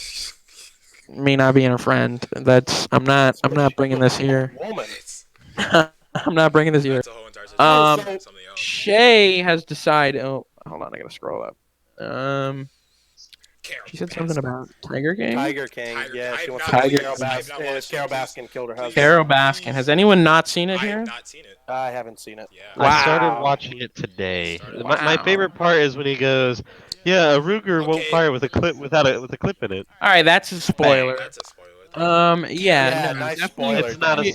me not being a friend. I'm not bringing this here. Woman. I'm not bringing this here. That's a whole entire situation. Something else. Shay has decided. Oh, hold on, I gotta scroll up. She said something about Tiger King. Tiger King. Yeah, she wants Tiger- Carol Baskin. Carol Baskin killed her husband. Carol Baskin. Has anyone not seen it I here? have not seen it. I haven't seen it. Yeah. I started Wow. watching it today. Started My favorite part is when he goes, "Yeah, a Ruger won't Okay. fire with a clip with a clip in it." All right, that's a spoiler. That's a spoiler. Yeah, No, nice definitely- spoiler.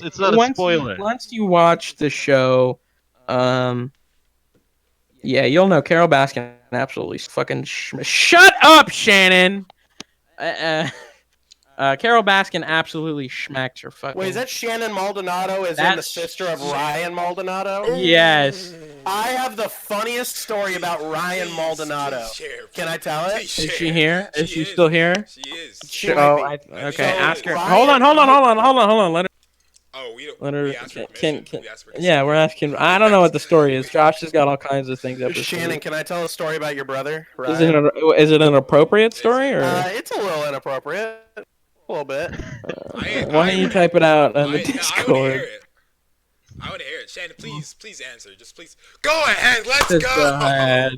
It's not a once spoiler. Once you watch the show, yeah, you'll know Carol Baskin absolutely fucking shut up, Shannon. Carol Baskin absolutely schmacks her fucking. Wait, is that Shannon Maldonado? Is in the That's- sister of Ryan Maldonado? Yes. I have the funniest story about Ryan Maldonado. Can I tell it? Is she here? Is she still here? She is. She Oh, might be. okay. So, Ask her. Ryan- Hold on. Let her. Oh, we don't. Let her. We asked for Can, permission. We asked for yeah, we're asking. I don't know what the story is. Josh has got all kinds of things up his Shannon, sleeve. can I tell a story about your brother? Is it an appropriate story or? It's a little inappropriate. A little bit. Why don't you type it out on the I want to hear Discord? it. I want to hear it. Shannon, please answer. Just please. Go ahead. Let's Just go. go ahead.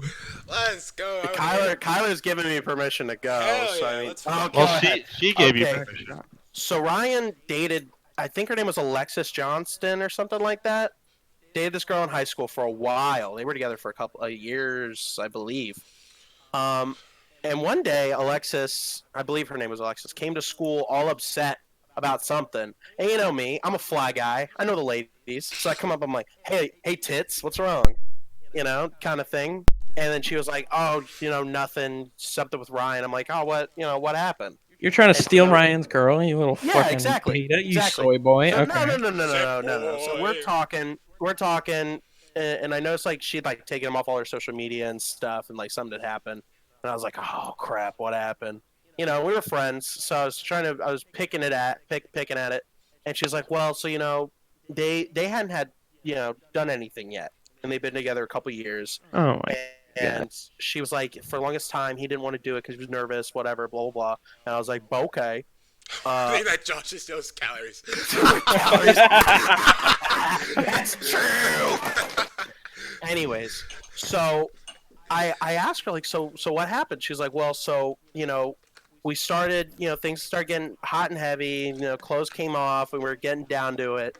Let's go. I wanna hear it. Kyler's giving me permission to go. Hell so yeah, I mean, let's oh, go. go Well, ahead. she gave you Okay. permission. So Ryan dated, I think her name was Alexis Johnston or something like that. Dated this girl in high school for a while. They were together for a couple of years, I believe. And one day, Alexis, I believe her name was Alexis, came to school all upset about something. And you know me, I'm a fly guy. I know the ladies. So I come up, I'm like, hey, tits, what's wrong? You know, kind of thing. And then she was like, oh, nothing, something with Ryan. I'm like, oh, what happened? You're trying to steal Ryan's girl, you little Yeah, fucking exactly. beta, you Exactly. soy boy. So, Okay. No. So we're talking, and I noticed like she'd like taken him off all her social media and stuff, and like something had happened, and I was like, oh crap, what happened? We were friends, so I was picking at it, and she's like, well, so they hadn't done anything yet, and they've been together a couple years, Oh my. and she was like, for the longest time, he didn't want to do it because he was nervous, whatever, blah blah blah, and I was like, okay. I think that Josh just steals calories. That's true. Anyways, so I asked her like, so what happened? She's like, well, so we started, things started getting hot and heavy. Clothes came off, and we were getting down to it,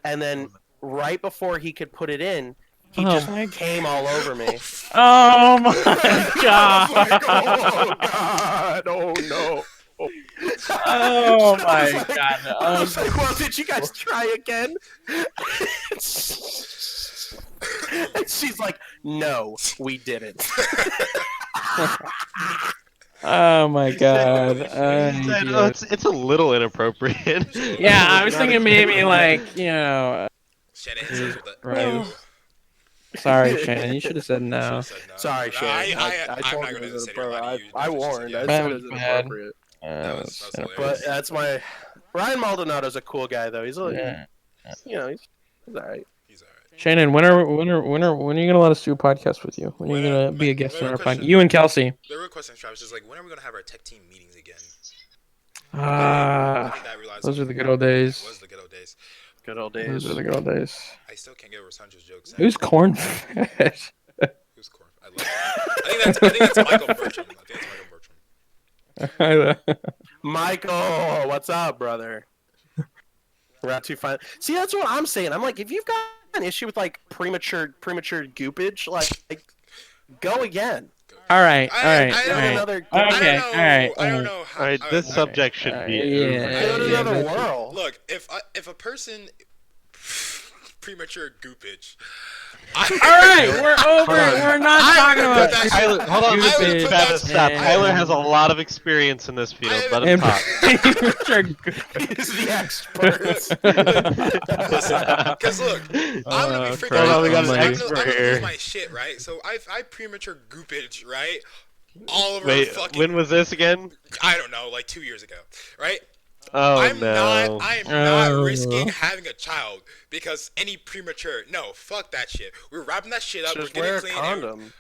and then right before he could put it in, he Oh just my came all over me. Oh my I was like, god. oh god, oh no. Oh my I god. was like, well, did you guys try again? And she's like, no, we didn't. Oh my god. Said, oh, it's a little inappropriate. Yeah, I was thinking maybe like, Shannon hits her with the. right. Sorry, Shannon. You should have said no. Should've said no. Sorry, But Shannon. I'm told not you going it was to sit here and lie to you. I warned. I Yeah. said That it was was bad. inappropriate. That was hilarious. But that's my Ryan Maldonado's a cool guy though. He's a, Yeah. he's all right. He's alright. Shannon, when are you gonna let us do a podcast with you? When are you When- gonna be a when- guest when on our question- podcast? You and Kelsey. The real question, Travis, is like, when are we going to have our tech team meetings again? I Ah, think that relies those on- are the good old days. It was the good old days. Good old Those days. are the good old days. I still can't get over Sandra's jokes. Who's cornfish? Who's Corn? I think that's Michael Bertram. Michael, what's up, brother? We're at 2 5. See, that's what I'm saying. I'm like, if you've got an issue with like premature goopage, like go again. All right. I Go to don't- another. Okay, I don't know. alright, I don't alright. know how. Alright, this subject should be yeah, Go to yeah, another that's- world. Look, if a person premature goopage. All right, we're over. Hold on. We're not talking about that- Tyler, hold on, I would stupid. put that- Travis, stop. Yeah. Tyler has a lot of experience in this field. Let him And- talk. He's the expert. Because look, I'm gonna be freaking Hold on, out. we got an I'm expert gonna here. lose my shit, right? So I premature goopage, right? All over Wait, fucking. when was this again? I don't know, like 2 years ago, right? Oh I am no. not Oh. risking having a child because any premature. No, fuck that shit. We're wrapping that shit up. Just We're wear a getting clean. condom.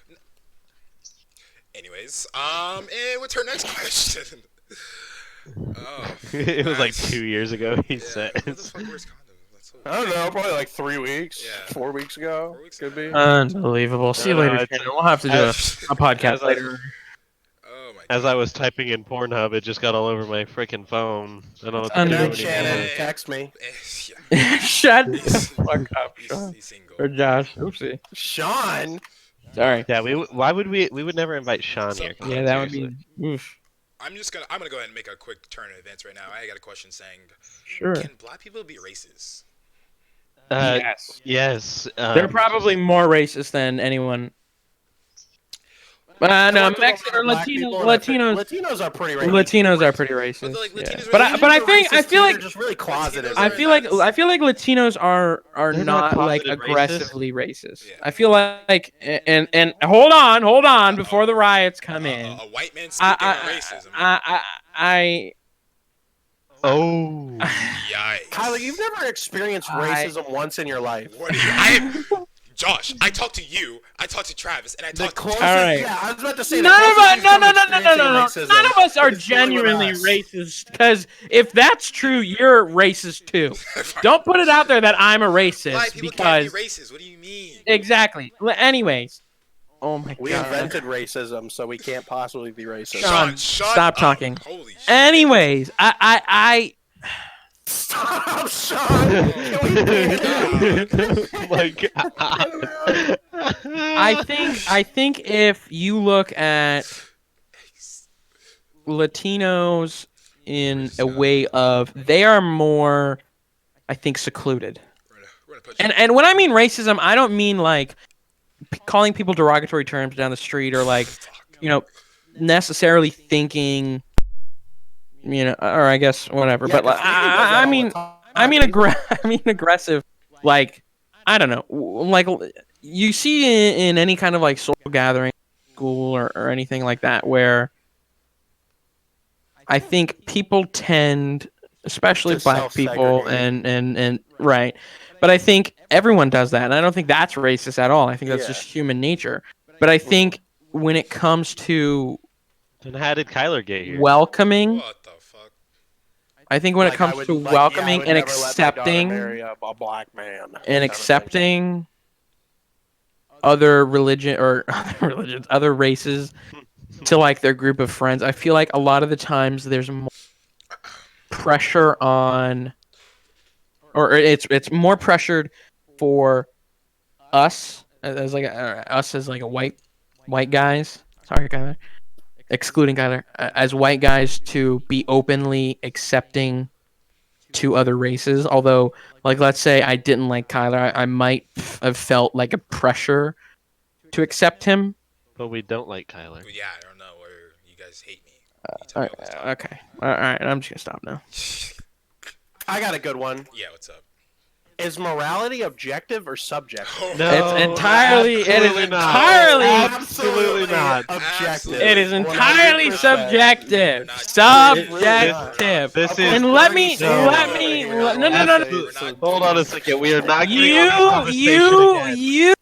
Anyways, and what's her next question? Oh, It was like nice. 2 years ago, he Yeah, said. who the fuck wears condoms? That's so I don't know, probably like 3 weeks, Yeah. 4 weeks ago. 4 weeks Could be. ago. Unbelievable. See you No, later, it's- Shannon. We'll have to do a podcast As I- later. Oh my As I was typing in Pornhub, it just got all over my freaking phone. I don't know what to Under- do Good, Shannon. anymore. Text me. Yeah. Shut the He's, fuck up, he's, Sean. he's single. Or Josh. Oopsie. Sean. Sorry. Yeah, why would we would never invite Sean So- here. come Yeah, on, that would seriously. be. Oof. I'm gonna go ahead and make a quick turn of events right now. I got a question saying, Sure. can black people be racist? Yes. Yes. They're probably more racist than anyone. No, Collective Mexican or amount of black Latinos. people and Latinos are pretty racist. Latinos are pretty racist. But, like, yeah. Latinos are But racist. but I think I Racist feel too, like they're just really closeted. Latinos I are feel like nice. I feel like Latinos are They're not not like closeted racist. aggressively racist. Yeah. I feel like and hold on before the riots come in. A white man speaking on racism. I Oh. Yikes. Kyler, you've never experienced racism once in your life. What do you? Josh, I talked to you. I talked to Travis, and I The talked to. closest, Alright. yeah, I was about to say. None of us, no. None None of us are genuinely racist. Because if that's true, you're racist too. Don't put it out there that I'm a Black racist people can't because be racist. What do you mean? exactly. Anyways, oh my We god. invented racism, so we can't possibly be racist. Sean, shut stop up. talking. Holy shit. Anyways, I Stop, Sean! Can we beat it? Oh my god. I think if you look at Latinos in a way of they are more, I think, secluded. We're gonna put you. And when I mean racism, I don't mean like calling people derogatory terms down the street or like, you know, necessarily thinking, you know, or I guess whatever. Yeah, but like, 'cause we do that I all mean, the time. I mean aggressive, like I don't know, like you see in any kind of like social gathering, school or anything like that, where I think people tend, especially To black people, self-segregate. and right, but I think everyone does that, and I don't think that's racist at all. I think that's Yeah. just human nature. But I think when it comes to Then how did Kyler get here? welcoming, What the fuck? I think when it Like, comes I would- to like, yeah, I welcoming would and never let my daughter accepting marry a black man. kind of and thing. accepting other religion or other religions, other races to like their group of friends. I feel like a lot of the times there's more pressure on, or it's more pressured for us as like us as like a white guys. Sorry, Kyler. Excluding Kyler, as white guys to be openly accepting to other races. Although, like, let's say I didn't like Kyler, I might have felt like a pressure to accept him. But we don't like Kyler. Well, yeah, I don't know where you guys hate me. You tell All me right, all this time. okay, all right, I'm just gonna stop now. I got a good one. Yeah, what's up? Is morality objective or subjective? No, It's entirely, it is absolutely not. entirely, Absolutely not. objective. it is entirely 100%. subjective. Not- Subjective. This is And let me, No. no. We're not- Hold on a second. We are not getting on this You conversation again.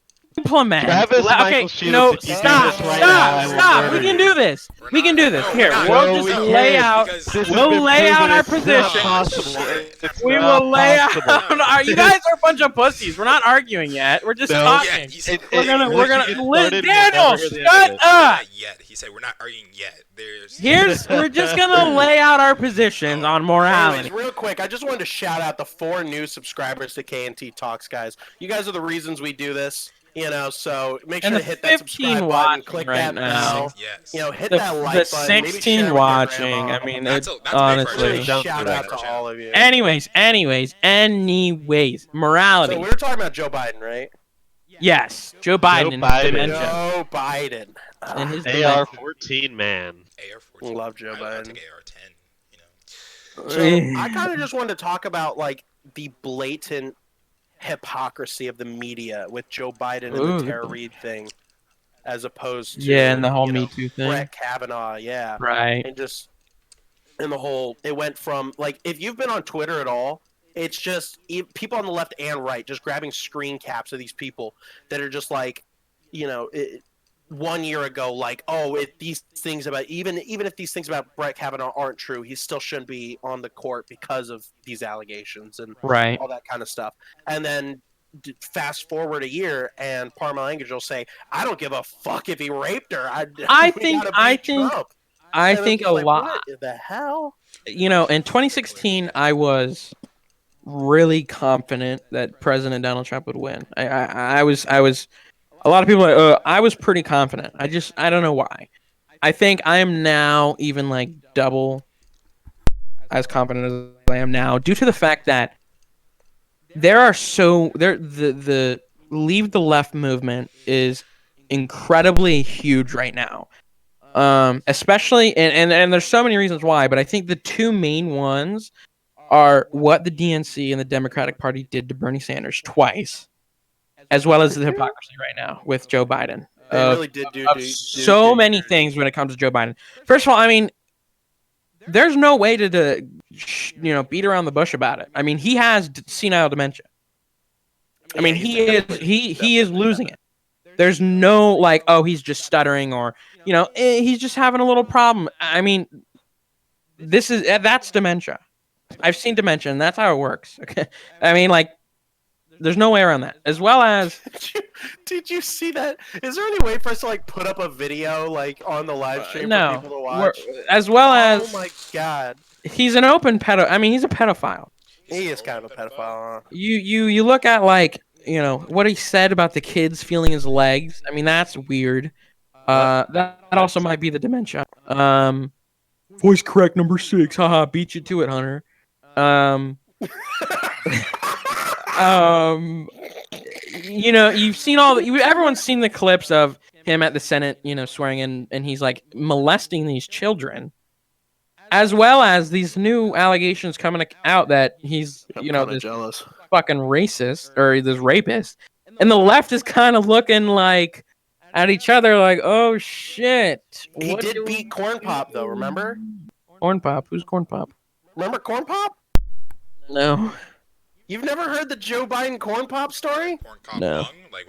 implement. Travis Okay, Michael Shields, no, if you do stop, this right now, I will stop. murder We can you. do this. We're We not- can do this. no, Here, we're not. we'll No, just we lay can't, out. because- This has We'll been lay out proven our it's not position. possible. Shit. It's We not will lay out. possible. You guys are a bunch of pussies. We're not arguing yet. We're just No. Yeah, talking. he said, We're gonna. Once you get started, we'll Daniel, never hear the end of shut it. up. not yet. He said we're not arguing yet. There's We're just gonna lay out our positions on morality. Anyways, real quick, I just wanted to shout out the 4 new subscribers to KNT Talks, guys. You guys are the reasons we do this, so make sure And to the hit that 15 subscribe button, watching click right that now. bell, yes. hit The, that the like button, maybe 16 share it with your watching. grandma. I mean, That's a big part. honestly. Really Don't shout do out that. to all of you. Anyways, morality. So we were talking about Joe Biden, right? Yes, Joe Biden. and his Biden. dementia. Joe Biden. And his dementia. AR-14 man. AR-14. Love Joe I Biden. take AR-10. So I kind of just wanted to talk about the blatant hypocrisy of the media with Joe Biden and Ooh. the Tara Reid thing, as opposed to Yeah, and the whole Me Too thing. Brett Kavanaugh, Right. and the whole. It went from if you've been on Twitter at all, it's just people on the left and right just grabbing screen caps of these people that are just 1 year ago, these things about even if these things about Brett Kavanaugh aren't true, he still shouldn't be on the court because of these allegations and Right. all that kind of stuff. And then fast forward a year, and Parma Language will say, "I don't give a fuck if he raped her." I we think- gotta I beat think- Trump." I And I'm think just a like, lot. What the hell? In 2016, I was really confident that President Donald Trump would win. I was. A lot of people are like, I was pretty confident. I don't know why. I think I am now even double as confident as I am now due to the fact that the Leave the Left movement is incredibly huge right now. Especially and there's so many reasons why, but I think the two main ones are what the DNC and the Democratic Party did to Bernie Sanders twice, as well as the hypocrisy right now with Joe Biden. They Of- really did do of so many things when it comes to Joe Biden. First of all, I mean, there's no way to beat around the bush about it. I mean, he has senile dementia. I mean, he is losing it. There's no he's just stuttering or he's just having a little problem. I mean, that's dementia. I've seen dementia, and that's how it works. Okay, I mean, there's no way around that. As well as, Did you see that? Is there any way for us to put up a video on the live stream no. for people to watch? As well as, Oh my god, he's an open pedo. I mean, he's a pedophile. he is kind of a pedophile. Huh? You look at what he said about the kids feeling his legs. I mean, that's weird. That also might be the dementia. Voice correct number 6. Haha, beat you to it, Hunter. You've seen everyone's seen the clips of him at the Senate, swearing in, and he's molesting these children, as well as these new allegations coming out that he's, this jealous. fucking racist or this rapist, and the left is kind of looking at each other oh shit. He What did do beat we Corn Pop though. Remember? Corn Pop? Who's Corn Pop? Remember Corn Pop? No. You've never heard the Joe Biden Corn Pop story? Corn cob No. lung,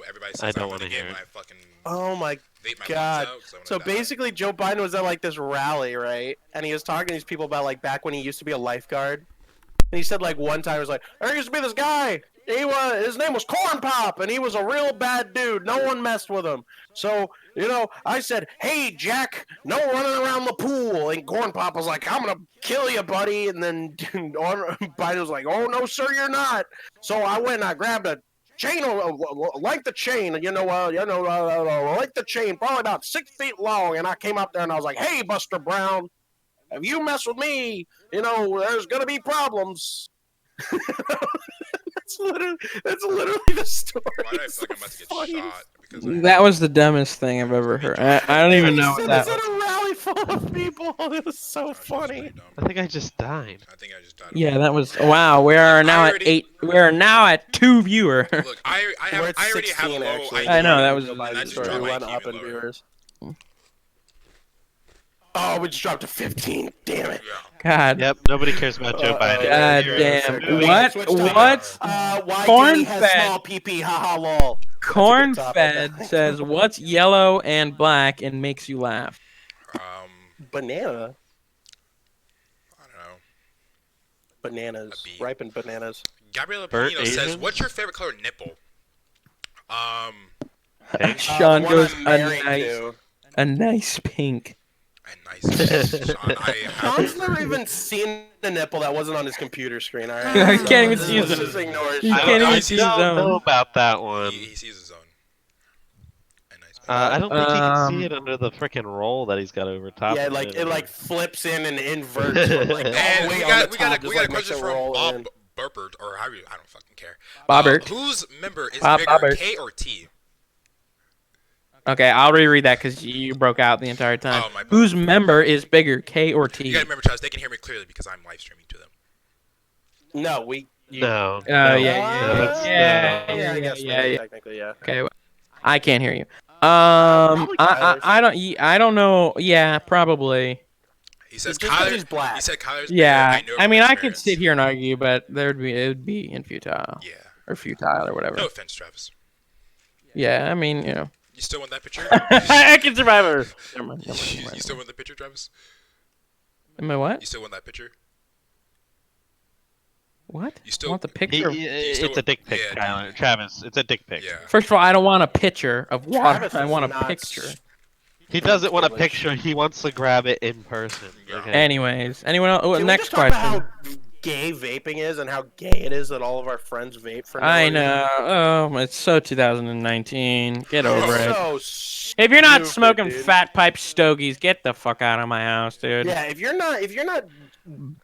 everybody says I don't I'm wanna gonna hear get it. my fucking Oh my vape my God. lungs out 'cause I wanna So die. basically, Joe Biden was at this rally, right? And he was talking to these people about back when he used to be a lifeguard. And he said one time he was there used to be this guy. His name was Corn Pop, and he was a real bad dude. No one messed with him. So I said, "Hey Jack, no running around the pool." And Corn Pop was like, "I'm gonna kill you, buddy." And then Biden was like, "Oh no, sir, you're not." So I went and I grabbed a chain, like the chain, like the chain, probably about 6 feet long. And I came up there and I was like, "Hey, Buster Brown, if you mess with me, there's gonna be problems." That's literally the story. Why do I It's feel like I'm about to the get funniest- shot? Because I- That was the dumbest thing I've ever heard. I don't even know He what said that this was. at a rally full of people. It was so Gosh, that's funny. pretty dumb. I think I just died. I think I just died. Yeah, that was wow. We are now at 8. We are now at 2 viewers. Look, I We're at already have 16, low actually. IQ. I know, that was- Joe And I Biden's just story dropped my went IQ up in lower. viewers. Oh, we just dropped to 15. Damn it. Yeah. God. Yep, nobody cares about Joe Biden. God You're- damn. moving- What? Switch to- What? Why Corn Danny has fed. small PP? Haha, lol. Corn topic. Fed says, "What's yellow and black and makes you laugh?" Banana. I don't know. Bananas. A bee. Ripened bananas. Gabriela Burt Panino says, Asians? "What's your favorite color nipple?" Pink? Sean the one goes I'm married to. a nice pink. A nice Sean. Sean's never even seen a nipple that wasn't on his computer screen. All right. I can't even Let's see his just ignore You Sean. can't I even see his don't know own. about that one. He sees his own. A nice I don't think you can see Um, it under the freaking roll that he's got over top. Yeah, of like it. it like flips in and inverts. But, like, all the And way we on got the we got top a, we just, got like, a makes question it from roll Bob in. Burpert, or how you, I don't fucking care. Bobbert. Whose member is Bob bigger, Bobbert. K or T? Okay, I'll reread that because you broke out the entire time. Oh, my bad. Whose member is bigger, K or T? You gotta remember, Charles, they can hear me clearly because I'm live streaming to them. No, No. Oh, no. yeah, No, that's- yeah, I yeah, guess yeah, yeah. technically, yeah. Okay, I can't hear you. Probably Tyler's. I don't know. Yeah, probably. He says Just 'cause Kyler. he's black. He said Kyler's Yeah, bigger. I know I from mean, I could experience. sit here and argue, but it would be infutile Yeah. or futile or whatever. No offense, Travis. Yeah, I mean, you know. You still want that picture? I can survive her. Never mind. You still want the picture, Travis? Am I what? You still want that picture? What? You still want the He- picture? it's a dick pic, Yeah, Tyler. Travis, it's a dick pic. Yeah. First of all, I don't want a picture of water. Travis I is want a not picture. He doesn't want a Foolish. picture. He wants to grab it in person. Yeah. Okay. Anyways, anyone else? Oh, Can we next just talk question. about how gay vaping is and how gay it is that all of our friends vape for no I reason? know. Oh, it's so 2019. Get over it. So If you're not stupid, smoking dude. fat pipe stogies, get the fuck out of my house, dude. Yeah, if you're not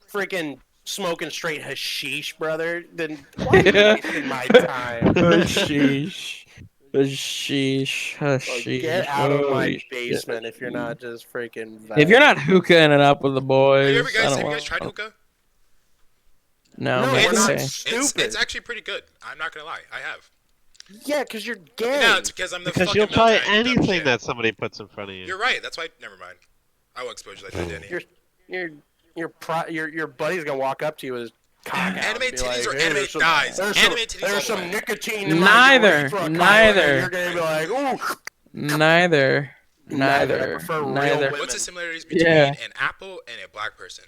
freaking smoking straight hashish, brother, then why are you wasting my time? Hashish. Hashish. Like, Hashish. get out of my Holy shit. basement if you're not just freaking. If you're not hookahing it up with the boys, Have you ever I don't guys want- tried hookah? No, No, but we're not okay. stupid. It's actually pretty good. I'm not gonna lie. I have. Yeah, because you're gay. No, it's because I'm the Because fucking you'll try military, you dumb anything shit. that somebody puts in front of you. You're right. That's why. Never mind. I won't expose you like that, Danny. Your buddy's gonna walk up to you with his cock out. Anime and be like, titties or "Hey, anime there's some- thighs? There's Anime some, titties there's all some the way. nicotine in Neither, my urethra, Kyler," neither. and you're gonna be like, ooh. Neither. Neither. I prefer real Neither. women. What's the similarities between Yeah. an apple and a black person?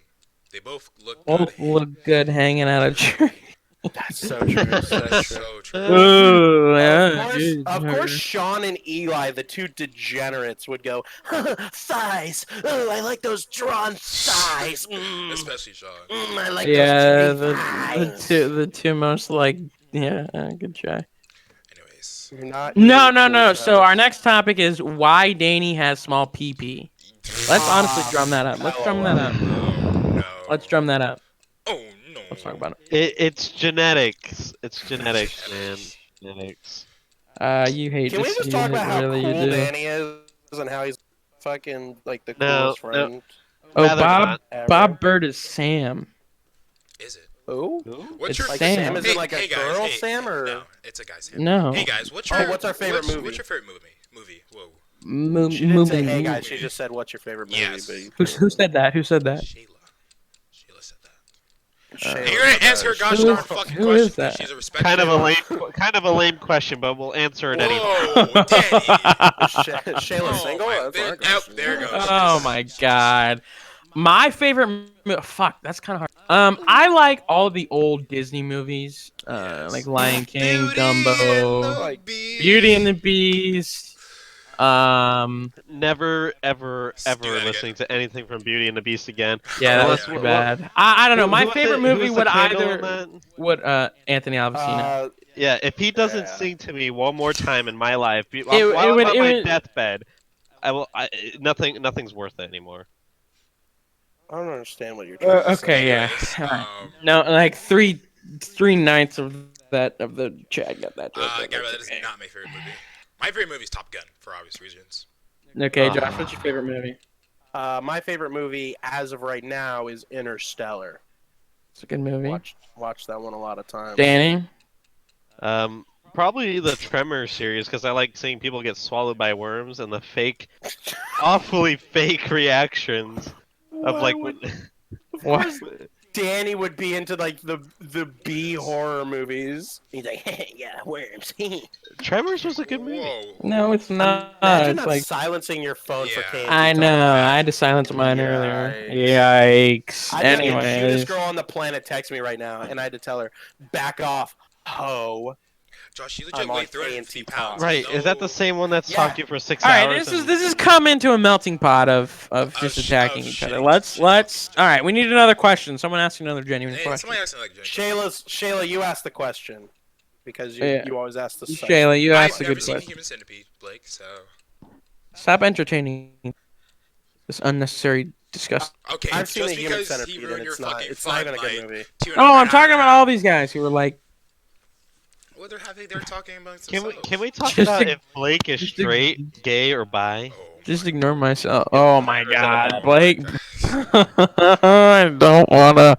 They both look Both good. look good hanging out of tree. That's so true. That's So true. so true. Ooh, yeah, Of course, dude. of course, Sean and Eli, the two degenerates, would go, thighs. Oh, I like those drawn thighs. Especially Sean. I like Yeah, those thighs. the two most like good try. Anyways. You're not. No, you're no, cool, no. So Travis. our next topic is why Danny has small PP. Let's honestly drum that up. Let's drum that up. No. Let's drum that up. Oh no. Let's talk about It's genetics. It's genetics, man. Genetics. it. You hate Can to we just see talk it, about how really, cool you do. Danny is and how he's fucking like the No, coolest friend? Oh, Rather Bob not. ever? Bob Bird is Sam. Is it? Who? What's It's your Like Sam. Sam? Is it like a Hey, guys, girl hey, Sam or? No, it's a guy Sam. No. Hey guys, what's Oh, your what's our favorite movie? What's your favorite movie? Whoa. She didn't say, "Hey guys." She just said, "What's your favorite movie?" Yes. But Who said that? Who said that? Shayla said that. Shayla And you're gonna said answer her that. gosh Who darn is- fucking who question. is that? She's a respectful. Kind of a lame question, but we'll answer it anyway. Whoa, Danny. Is Shayla Oh, single? my- That's our oh, question. there it goes. Oh my god. My favorite fuck, that's kind of hard. I like all of the old Disney movies, Yes. like Lion King, Beauty Dumbo, and the like Beast. Beauty and the Beast. Never, ever, Do ever that listening to anything from Beauty and the Beast again. Yeah, that Well, was let's- too well, bad. I don't know. My Who was favorite the- movie who was would the candle either in that? would Anthony Alvacino. Yeah, if he doesn't Yeah. sing to me one more time in my life, it while I'm would- on it my would- deathbed, nothing's worth it anymore. I don't understand what you're trying to say. Okay, yeah. Anyways, Alright. No, like three ninths of the chat got that joke. but Gabriel, that that's is okay. not my favorite movie. My favorite movie is Top Gun for obvious reasons. Okay, Josh, what's your favorite movie? My favorite movie as of right now is Interstellar. It's a good movie. Watch that one a lot of times. Danny. Probably the Tremor series because I like seeing people get swallowed by worms and the fake, awfully fake reactions of Why like. would- What? Danny would be into like the B horror movies. He's like, hey, yeah, worms. Tremors was a good movie. Whoa. No, it's not. Imagine It's not like silencing your phone for Yeah. KNT. I talk. know. I had to silence mine earlier. Yikes. Yikes. I think the cutest Anyways, girl on the planet texted me right now, and I had to tell her, back off, ho. Josh, you I'm legit on weigh 350 KNT pounds. Right? Is that the same one that's Yeah. talked to you for 6 all right. hours? This is come into a melting pot of just attacking each other. Let's. All right. We need another question. Someone ask another genuine Hey, question. somebody asked me like. Shayla, you asked the question because you, Yeah. you always ask the same. Shayla, you I've asked a never good seen question. Human Centipede, Blake. So. Stop entertaining this unnecessary disgusting. Okay. I've seen just the Human because he Centipede, ruined and your it's not. fucking It's fun, not even a like, good movie. 2.5 Oh, I'm talking about hours. all these guys who were like, What they're talking about. Can we talk Just about to- if Blake is just to- straight, gay, or bi? Oh, just ignore myself. Oh my Or is that a God, bad Blake. God. I don't wanna.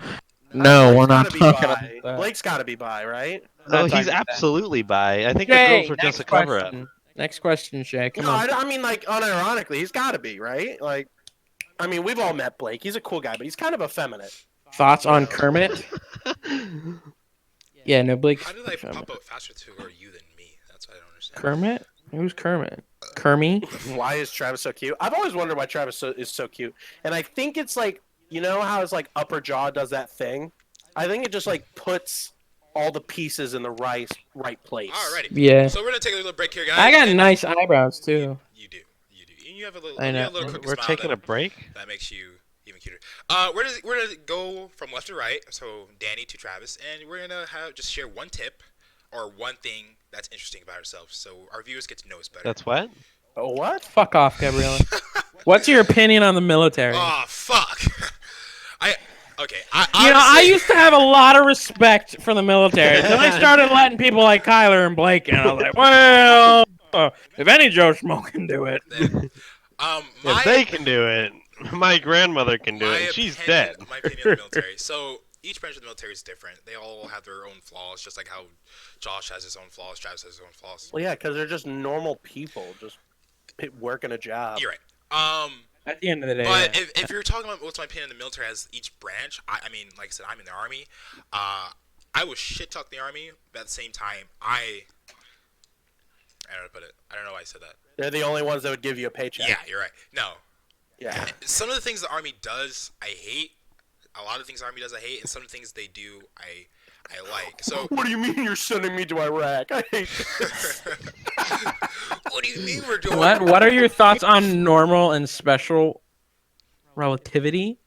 No, Blake's we're not gotta be talking bi. about that. Blake's got to be bi, right? No, Not he's talking about that. absolutely bi. I think the Jay, girls were just next a cover up. question. Next question, Shay. Come No, on. I mean like unironically, he's got to be right. Like, I mean, we've all met Blake. He's a cool guy, but he's kind of effeminate. Thoughts on Kermit? Yeah, no, Blake. How did I pop up faster to or you than me? That's what I don't understand. Kermit? Who's Kermit? Kermie? Why is Travis so cute? I've always wondered why Travis is so cute, and I think it's like, you know how his like upper jaw does that thing. I think it just like puts all the pieces in the right place. Alrighty. Yeah. So we're gonna take a little break here, guys. I got and nice eyebrows too. You do. And you have a little. I You know. have a little crooked We're smile taking that, a break. that makes you even cuter. We're gonna go from left to right. So Danny to Travis, and we're gonna just share one tip or one thing that's interesting about ourselves, so our viewers get to know us better. That's what? Oh, what? Fuck off, Gabriella. What's your opinion on the military? Oh fuck. Okay. I used to have a lot of respect for the military. Then I started letting people like Kyler and Blake, and I was like, well, if any Joe Schmo can do it. If they can do it, my grandmother can do it. She's dead. My opinion on the military. So each branch of the military is different. They all have their own flaws, just like how Josh has his own flaws, Travis has his own flaws. Well, yeah, because they're just normal people, just working a job. You're right. At the end of the day. But yeah. if you're talking about what's my opinion on the military as each branch, I mean, like I said, I'm in the Army. I was shit talk the Army, but at the same time, I don't know how to put it. I don't know why I said that. They're the only ones that would give you a paycheck. Yeah, you're right. No. Yeah. Some of the things the Army does, I hate. A lot of things the Army does, I hate. And some of the things they do, I like. So. What do you mean you're sending me to Iraq? I hate this. What do you mean we're doing? What are your thoughts on normal and special relativity?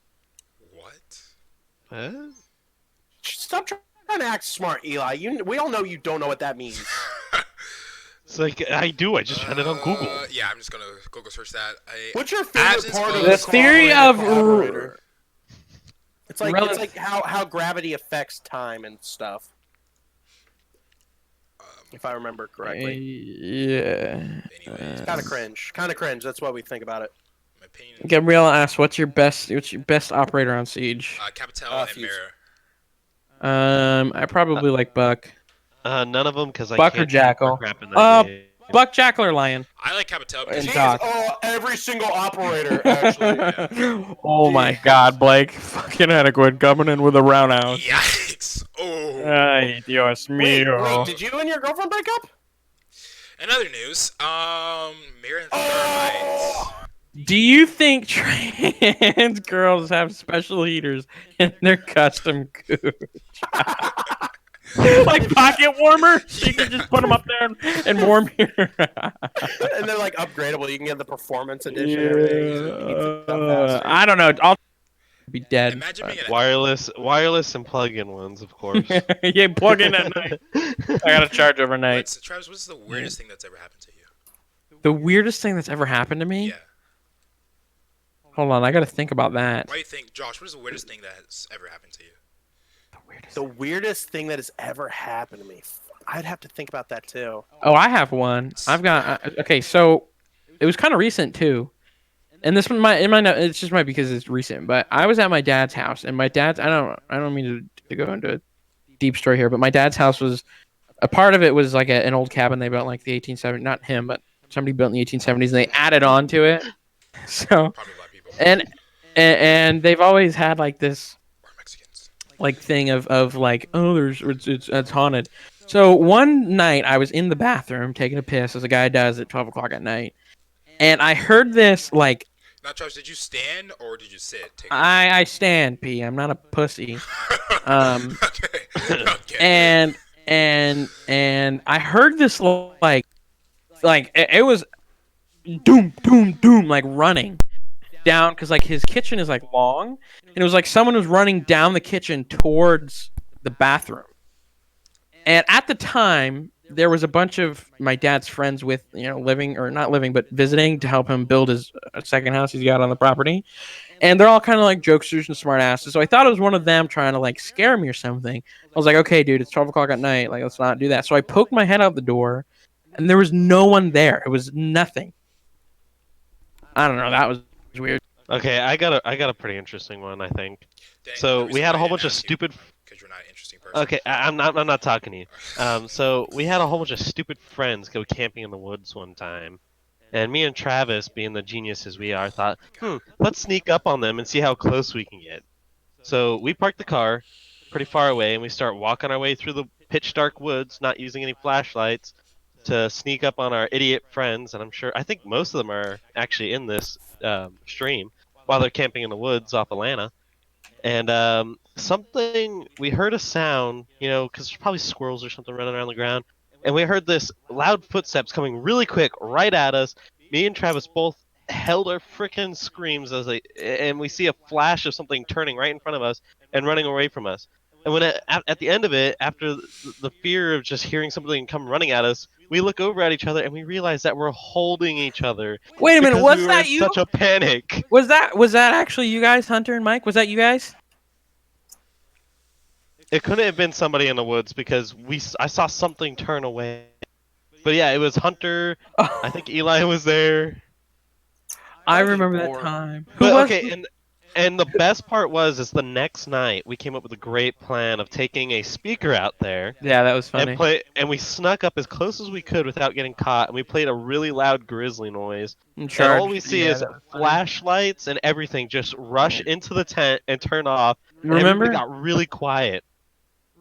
What? Huh? Stop trying to act smart, Eli. We all know you don't know what that means. It's like I do. I just found it on Google. Yeah, I'm just gonna Google search that. What's your favorite Absence part of of- the The theory of collaborator? It's like Rel- it's like how gravity affects time and stuff. If I remember correctly. Yeah. Anyways, Kind of cringe. Kind of cringe. That's what we think about it. my opinion. Gabriella asks, "What's your best operator on Siege?" Capital and Fuse. Mirror. I probably like Buck. None of them because I Buck or can't Jackal? crap in that game. Buck, Jackal, or Lion? I like Capital because And he's Doc. Oh, every single operator actually. Oh my God, Blake! Fucking adequate coming in with a roundhouse. Yikes! Oh. Ay, Dios Wait, mío. did you and your girlfriend break up? In other news, Mirror and Oh! Thermite. Do you think trans girls have special heaters in their custom cooch? Like pocket warmer? So you can just put them up there and warm your... And they're like upgradable. You can get the performance edition. And everything. So it heats it up faster. I don't know. I'll be dead. Imagine being an Wireless and plug-in ones, of course. Yeah, plug in at night. I gotta charge overnight. Travis, what's the weirdest thing that's ever happened to you? The weirdest thing that's ever happened to me? Yeah. Hold on, I gotta think about that. Why do you think, Josh? What is the weirdest thing that has ever happened to you? The weirdest thing that has ever happened to me. I'd have to think about that too. Oh, I have one. I've got. Okay, so it was kind of recent too, and this one might it just might because it's recent. But I was at my dad's house, and my dad's. I don't mean to go into a deep story here, but my dad's house was a part of it was like an old cabin they built in like the 1870s. Not him, but somebody built in the 1870s, and they added on to it. So Probably black people and they've always had like this or Mexicans. like thing of like, oh, it's haunted. So one night I was in the bathroom taking a piss, as a guy does at 12 o'clock at night, and I heard this like Now, Charles, did you stand or did you sit? Taking a I stand P. I'm not a pussy. piss? Um, Okay. Okay. and I heard this like it was doom doom doom like running down because like his kitchen is like long, and it was like someone was running down the kitchen towards the bathroom. And at the time, there was a bunch of my dad's friends with living or not living but visiting to help him build his second house he's got on the property, and they're all kind of like jokesters and smart asses. So I thought it was one of them trying to like scare me or something. I was like, okay, dude, it's 12 o'clock at night. Like, let's not do that. So I poked my head out the door, and there was no one there. It was nothing. I don't know. That was weird. Okay, I got a pretty interesting one, I think. Dang, So the we reason had a why I whole didn't bunch of ask you, stupid. 'cause you're not an interesting person. Okay, I'm not talking to you. So we had a whole bunch of stupid friends go camping in the woods one time, and me and Travis, being the geniuses we are, thought, let's sneak up on them and see how close we can get. So we parked the car pretty far away, and we start walking our way through the pitch dark woods, not using any flashlights, to sneak up on our idiot friends. And I think most of them are actually in this stream while they're camping in the woods off Atlanta. And we heard a sound, because there's probably squirrels or something running around the ground. And we heard this loud footsteps coming really quick right at us. Me and Travis both held our frickin' screams and we see a flash of something turning right in front of us and running away from us. And when at the end of it, after the fear of just hearing something come running at us, we look over at each other and we realize that we're holding each other. Wait a minute, because was we were that in you? such a panic. Was that actually you guys, Hunter and Mike? Was that you guys? It couldn't have been somebody in the woods because I saw something turn away. But yeah, it was Hunter. I think Eli was there. I remember that time. Who But, was? okay, and the best part is the next night we came up with a great plan of taking a speaker out there Yeah, that was funny. and we snuck up as close as we could without getting caught, and we played a really loud grizzly noise. And And all we charged. see Yeah, is that was funny. flashlights and everything just rush into the tent and turn off. And Remember? everybody got really quiet.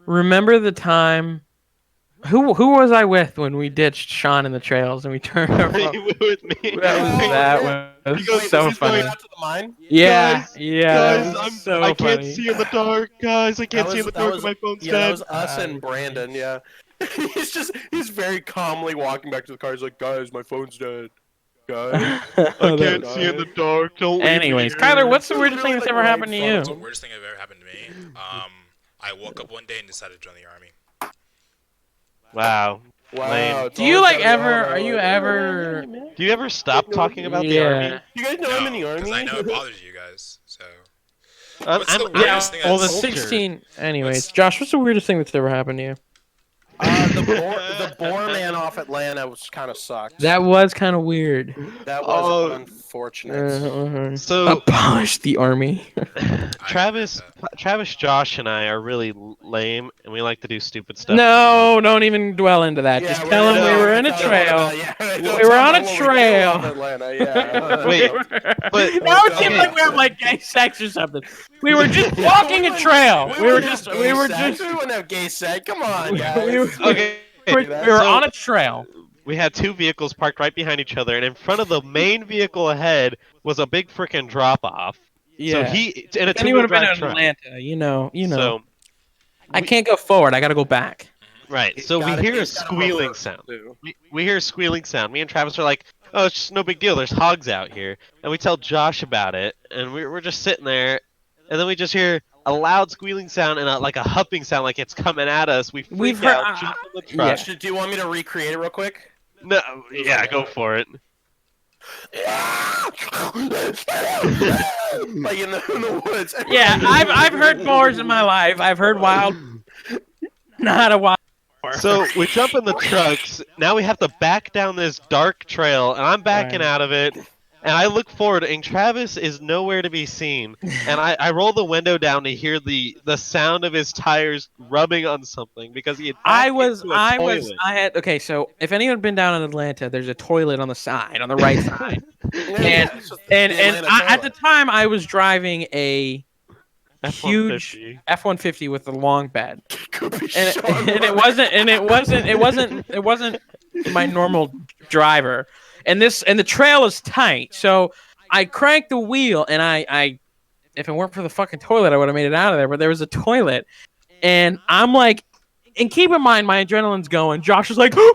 Remember the time? Who was I with when we ditched Sean in the trails and we turned around? You were with me. That was goes- so he's going funny. Out to the mine. Yeah, Guys, yeah, Guys, that was so I can't funny. see in the dark, guys. I can't That see in the was- that dark. was- My phone's Yeah, that dead. was us and Brandon. Yeah, he's very calmly walking back to the car. He's like, guys, my phone's dead. Guys. I Oh, that can't was- see in the dark. Don't leave me Anyways, here. Kyler, what's the Literally, weirdest thing that's like, ever right happened to in front you? of The him. worst thing that ever happened to me. I woke up one day and decided to join the army. Wow. Wow. it's Do you always like gotta be ever? all Are you like, ever? Do you ever stop talking about the Yeah. army? You guys know I'm in the army. Because I know it bothers you guys. So I'm, What's the I'm- Yeah, weirdest thing well, the that's- 16. Anyways, What's- Josh, what's the weirdest thing that's ever happened to you? The boar man off Atlanta was kind of sucked. That was kind of weird. That was Oh. unfortunate. So Abolish the army. Travis, Josh, and I are really lame, and we like to do stupid stuff. No, don't even dwell into that. Just tell him we were in a trail. We were on a trail. Wait, but Now it seems like we have like gay sex or something. We were just walking a trail. We were just. We wouldn't have gay sex. Come on, guys. We were, okay. we were on a trail. We had two vehicles parked right behind each other, and in front of the main vehicle ahead was a big freaking drop off. Yeah. So he in a If anyone two-wheel have been drive in truck. Atlanta, you know. So I can't go forward. I got to go back. right. So we hear a squealing sound. We hear a squealing sound. Me and Travis are like, "Oh, it's just no big deal. There's hogs out here." And we tell Josh about it, and we're just sitting there, and then we just hear a loud squealing sound and like a huffing sound, like it's coming at us. We freak We've out, heard- jump in the truck. Do you want me to recreate it real quick? No, yeah, go for it. Like in the woods. Yeah, I've heard boars in my life. I've heard wild, not a wild boar. So we jump in the trucks. Now we have to back down this dark trail, and I'm backing Right. out of it. And I look forward, and Travis is nowhere to be seen. And I roll the window down to hear the sound of his tires rubbing on something because he had. backed into a toilet. Okay, so if anyone had been down in Atlanta, there's a toilet on the side, on the right side. And at the time I was driving a huge F-150. F-150 with the long bed, Could be and Sean and Ryan. it wasn't my normal driver, and the trail is tight, so I cranked the wheel, and I if it weren't for the fucking toilet, I would have made it out of there. But there was a toilet, and I'm like, and keep in mind my adrenaline's going. Josh is like, go,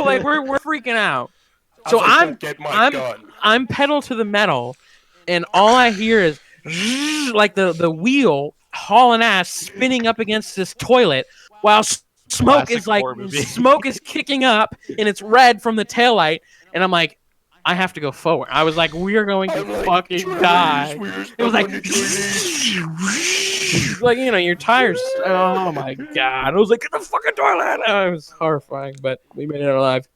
like we're freaking out. So I was like, "Go get my gun." I'm pedal to the metal, and all I hear is like the wheel hauling ass spinning up against this toilet while smoke Classic is like horror movie. smoke is kicking up and it's red from the taillight, and I'm like, I have to go forward. I was like, we are going to I'm like, fucking "Chinese, die. we're It was like, going to Chinese." like, your tires. Oh my god! I was like, get the fucking toilet. It was horrifying, but we made it alive.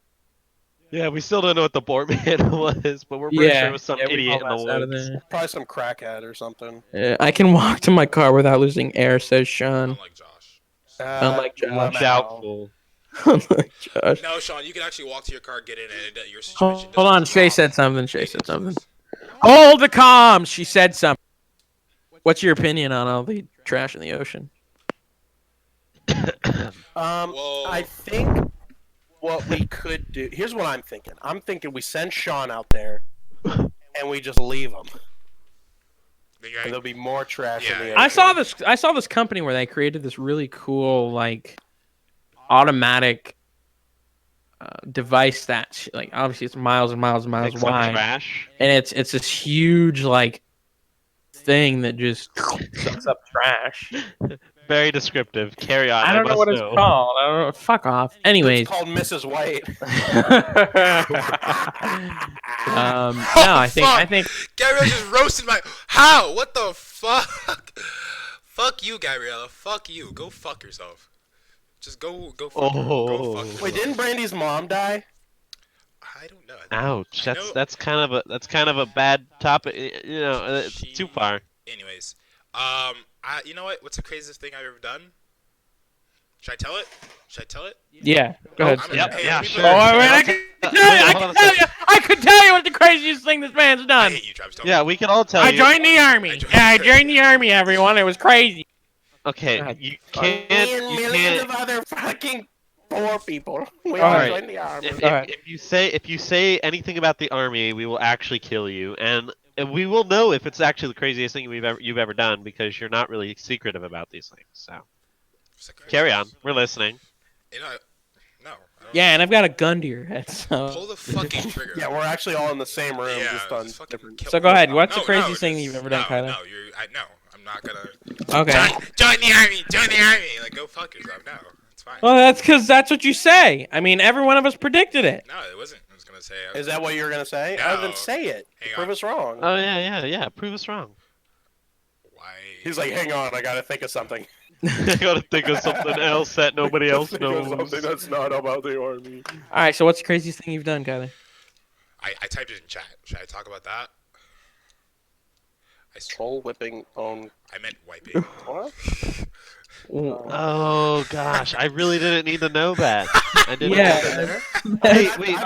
Yeah, we still don't know what the Bortman was, but we're pretty sure it was some we idiot in hauled the ass out of woods. there. Probably some crackhead or something. I can walk to my car without losing air, says Sean. Unlike Josh. Unlike Josh. Lamau. Doubtful. Unlike Josh. No, Sean, you can actually walk to your car, get in, and your situation. Hold on, Shay said something. Shay said something. Hold the comms. She said something. What's your opinion on all the trash in the ocean? Whoa. I think what we could do. Here's what I'm thinking. I'm thinking we send Sean out there, and we just leave him, and there'll be more trash in the Yeah. ocean. I saw this company where they created this really cool like automatic device that like obviously it's miles and miles and miles Picks up wide, trash. and it's this huge like thing that just sucks up trash. Very descriptive. Carry on. I don't know must what it's called. I don't know. Fuck off. Anyways, It's called Mrs. White. no, I think Gabrielle just roasted my. How? What the fuck? Fuck you, Gabriella. Fuck you. Go fuck yourself. Just go fuck her. Go fuck yourself. Wait, didn't Brandy's mom die? I don't know. Ouch. I That's know- that's kind of a bad topic. You know, it's She- too far. Anyways, you know what? What's the craziest thing I've ever done? Should I tell it? Should I tell it? yeah. Go ahead. I'm- Yep. hey, Yeah. let me Sure. put- Oh, I mean, I can tell you. I Hold can on a tell second. you. I could tell you what the craziest thing this man's I done. hate you, Travis. Don't Yeah, we can all tell I you. joined the army. I joined the army, everyone. It was crazy. Okay, God. you Me can't. and You millions can't. of other fucking poor people. We All all right. joined the army. If you say anything about the army, we will actually kill you, and we will know if it's actually the craziest thing you've ever done because you're not really secretive about these things. So carry on. We're listening. You know, no. I don't- Yeah, and I've got a gun to your head. So, Pull the fucking trigger. Yeah, we're actually all in the same room, Yeah, just on just fucking different. kill so me. go ahead. What's the No, craziest thing just- you've ever done, no, Kyler? No, no, I'm not gonna. Okay. Join the army. Join the army. Like, go fuck yourself. No, it's fine. Well, that's because that's what you say. I mean, every one of us predicted it. No, it wasn't. I was gonna say. Is that what you're gonna say? No. Then say it. Hang Prove on. us wrong. Oh yeah. Prove us wrong. Why? He's like, hang on, I gotta think of something. I gotta think of something else that nobody else Think of knows. something that's not about the army. All right. So, what's the craziest thing you've done, Kyler? I typed it in chat. Should I talk about that? Troll whipping on I meant wiping. what? Oh gosh, I really didn't need to know that. I didn't. Yeah. Hey, I've wait.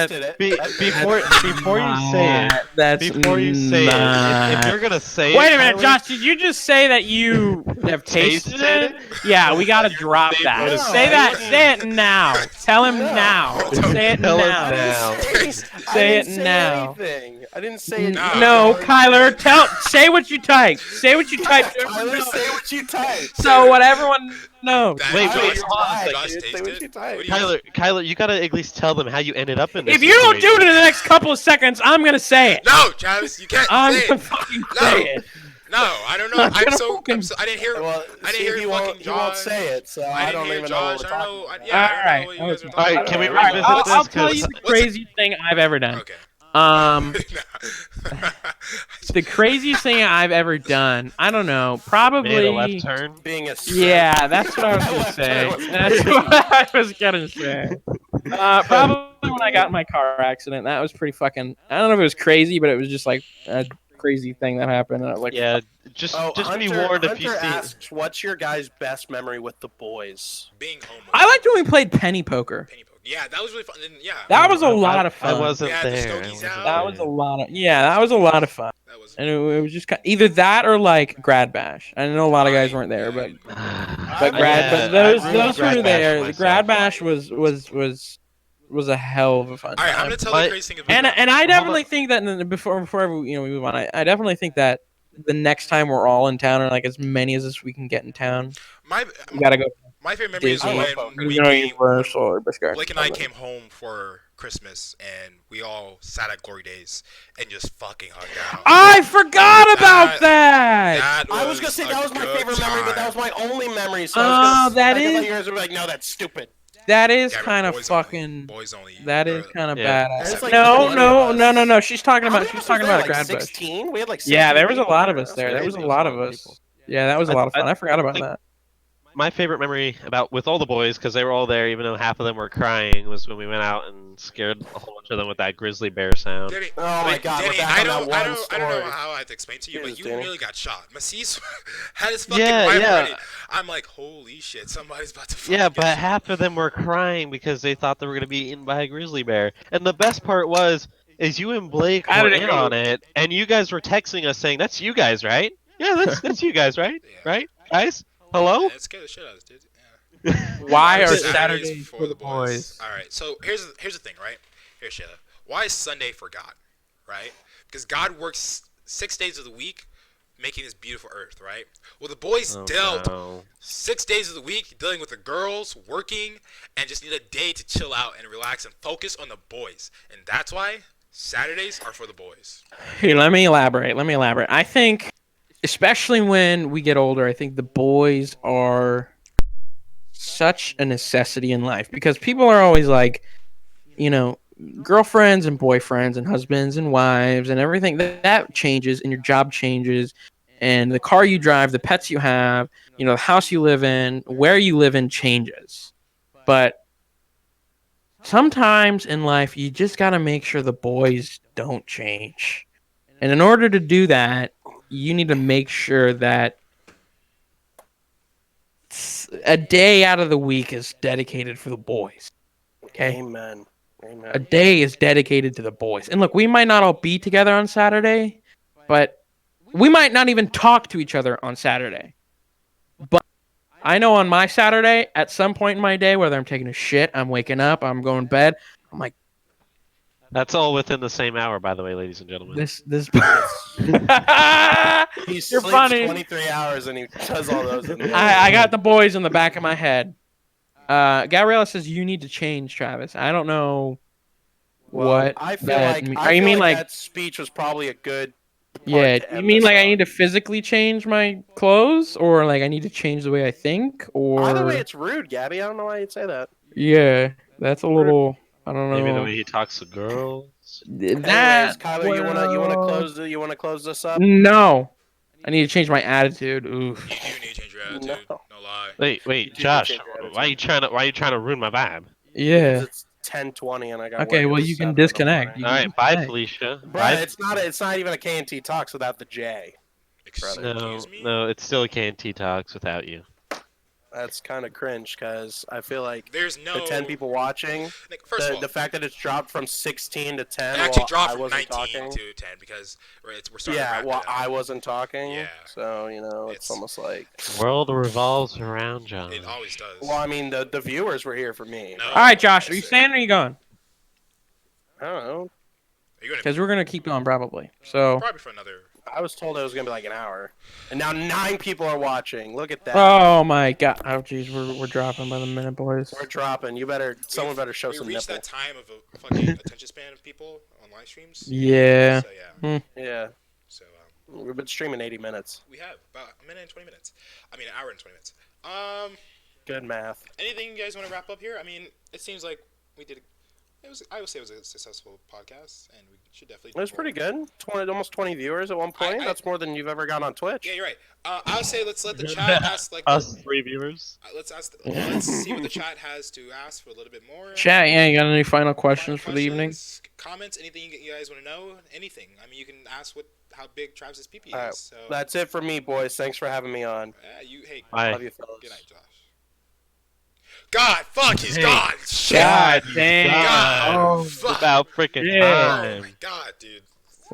tasted it. Before you say it, That's before you say not- it, if you're gonna say it, Wait a minute, Kyler, Josh. Did you just say that you have tasted it? Yeah, we gotta drop that. No, Say that. Say it now. Tell him No. now. Say it Tell him now. now. Say it now. I didn't say it. No, Kyler. Say what you type. Say what you type. Kyler, say what you type. So what everyone knows. Wait, Josh, wait, hold on a Josh second. Say tasted what you it? type. What do you- Kyler, you gotta at least tell them how you ended up in this. If you don't do it situation. in the next couple of seconds, I'm gonna say it. No, Travis, you can't I'm say gonna it. fucking No. say it. No, I don't know. I'm gonna fucking- I didn't hear. Well, I didn't see, hear he fucking won't. He won't Josh. say it, so I I didn't don't hear even know what Josh. we're I don't talking know. about. Yeah, I don't Alright, know what you guys are okay. talking Alright, about. can we I don't know. revisit I'll this? tell you the What's the- craziest thing I've ever done. Okay. The craziest thing I've ever done. I don't know. Made a Probably. left turn. Being a Yeah, that's what I was gonna say. That's what I was gonna say. Probably when I got in my car accident. That was pretty fucking. I don't know if it was crazy, but it was just like a crazy thing that happened. And I was like, Yeah, just be Hunter, warned if you Hunter see. asks, what's your guys' best memory with the boys? Being homo. I liked when we played penny poker. Penny poke. Yeah, that was really fun. And yeah. That was a lot of fun. I wasn't Yeah, the there. Stogies I wasn't out. That there. was a lot of. Yeah, that was a lot of fun. That was was. and it was just either that or like grad bash. I know a lot of guys weren't there, but Yeah, those I ruined those Grad were Bash there. for The grad myself. bash was a hell of a fun All right, I'm time. gonna tell My- the crazy thing about And I Hold definitely on. think that before we move on, I definitely think that the next time we're all in town, or like as many as we can get in town, my we gotta go my favorite memory is Disney, when we when Universal, or Busch Gardens. Blake and I came home for Christmas and we all sat at Glory Days and just fucking hung out. I forgot about that. That I was gonna say that was my favorite memory, but that was my only memory. So I was gonna. that I is- thought you guys were like, no, that's stupid. That is Yeah, but kind of boys only. fucking. Boys only. That is kind of Yeah. badass. There's like no, 20 no, of no, us. no, no. She's talking How about. many She's of us talking was there, about a like grad bash. 16? We had like 16 Yeah, there was a people lot of there. us That's there. There was crazy. a lot of us. Yeah, that was a lot of fun. I forgot about that. My favorite memory about with all the boys, because they were all there, even though half of them were crying, was when we went out and scared a whole bunch of them with that grizzly bear sound. Danny, Oh my God, we're Danny, back I on don't, that I one don't, I don't know story. how I have to explain to you, but Jesus, you Danny. really got shot. Macis had his fucking Yeah, wife yeah. ready. I'm like, holy shit, somebody's about to fucking Yeah, get but shot. half of them were crying because they thought they were gonna be eaten by a grizzly bear. And the best part is you and Blake How were did it in go? on it, and you guys were texting us saying, "That's you guys, right? Yeah, that's you guys, right? Yeah. Right, guys? Hello?" Yeah, it scared the shit out of us, dude. Yeah. Why are Saturdays Saturdays for the boys? All right, so here's the thing, right? Here, Shayla. Why is Sunday for God, right? Because God works 6 days of the week, making this beautiful earth, right? Well, the boys Oh, dealt no. 6 days of the week dealing with the girls, working, and just need a day to chill out and relax and focus on the boys, and that's why Saturdays are for the boys. Here, let me elaborate. I think, especially when we get older, I think the boys are such a necessity in life because people are always like, girlfriends and boyfriends and husbands and wives and everything that changes, and your job changes, and the car you drive, the pets you have, the house you live in, where you live in changes. But sometimes in life, you just got to make sure the boys don't change. And in order to do that, you need to make sure that a day out of the week is dedicated for the boys. Okay? Amen. A Amen. day is dedicated to the boys. And look, we might not all be together on Saturday, but we might not even talk to each other on Saturday. But I know on my Saturday, at some point in my day, whether I'm taking a shit, I'm waking up, I'm going to bed, I'm like, That's all within the same hour, by the way, ladies and gentlemen. this. He You're sleeps funny. 23 hours and he does all those. In the I got the boys in the back of my head. Gabriella says you need to change, Travis. I don't know what I feel that like mean- I you feel mean like like that speech was probably a good. yeah? to You end mean this like I on. need to physically change my clothes, or like I need to change the way I think, or Either way, it's rude, Gabby. I don't know why you'd say that. yeah, that's a little. I don't know. Maybe the way he talks to girls. Anyways, That Kyler, you wanna close this up? No, I need to change my attitude. Oof. You do need to change your attitude. No. No lie. Wait, do Josh, change your why are you trying to ruin my vibe? Yeah. It's 10:20 and I got. Okay. work Well, at you can 7 in the disconnect. morning. You All can right, bye, disconnect. Felicia. Bruh, Bye. it's not even a KNT talks without the J. Excuse me? No, it's still a KNT Talks without you. That's kind of cringe because I feel like There's no. the 10 people watching, Like, first of all, the fact that it's dropped from 16 to 10. it actually while dropped I from wasn't 19 talking. to 10 because we're starting to Yeah, wrap well, it up. I wasn't talking. Yeah. So it's It's- almost like. World revolves around John. It always does. Well, I mean, the viewers were here for me. No. All right, Josh. Are you That's it. staying or are you going? I don't know. Are you gonna Because we're gonna keep going probably. So. probably for another? I was told it was gonna be like an hour, and now 9 people are watching. Look at that. Oh my god! Oh jeez, we're dropping by the minute, boys. We're dropping. Someone better show some We reached nipple. that time of a fucking attention span of people on live streams. Yeah. So yeah. Yeah, So we've been streaming 80 minutes. we have about a minute and 20 minutes. I mean, an hour and 20 minutes. Good math. Anything you guys want to wrap up here? I mean, it seems like we did. I would say it was a successful podcast, and we should definitely. It was pretty good. Almost 20 viewers at one point. That's more than you've ever got on Twitch. Yeah, you're right. I would say let's let the chat ask like. Us 3 viewers. Let's see what the chat has to ask for a little bit more. Chat, yeah, you got any final questions for Final the evening? questions, comments, anything you guys want to know, anything. I mean, you can ask how big Travis's PP All right, is. So that's it for me, boys. Thanks for having me on. hey, Bye. Love you, fellas. good night, Josh. God, fuck, he's Hey. gone. Shit. God damn. God, Oh, fuck. About freaking Yeah. Oh time. my god, dude.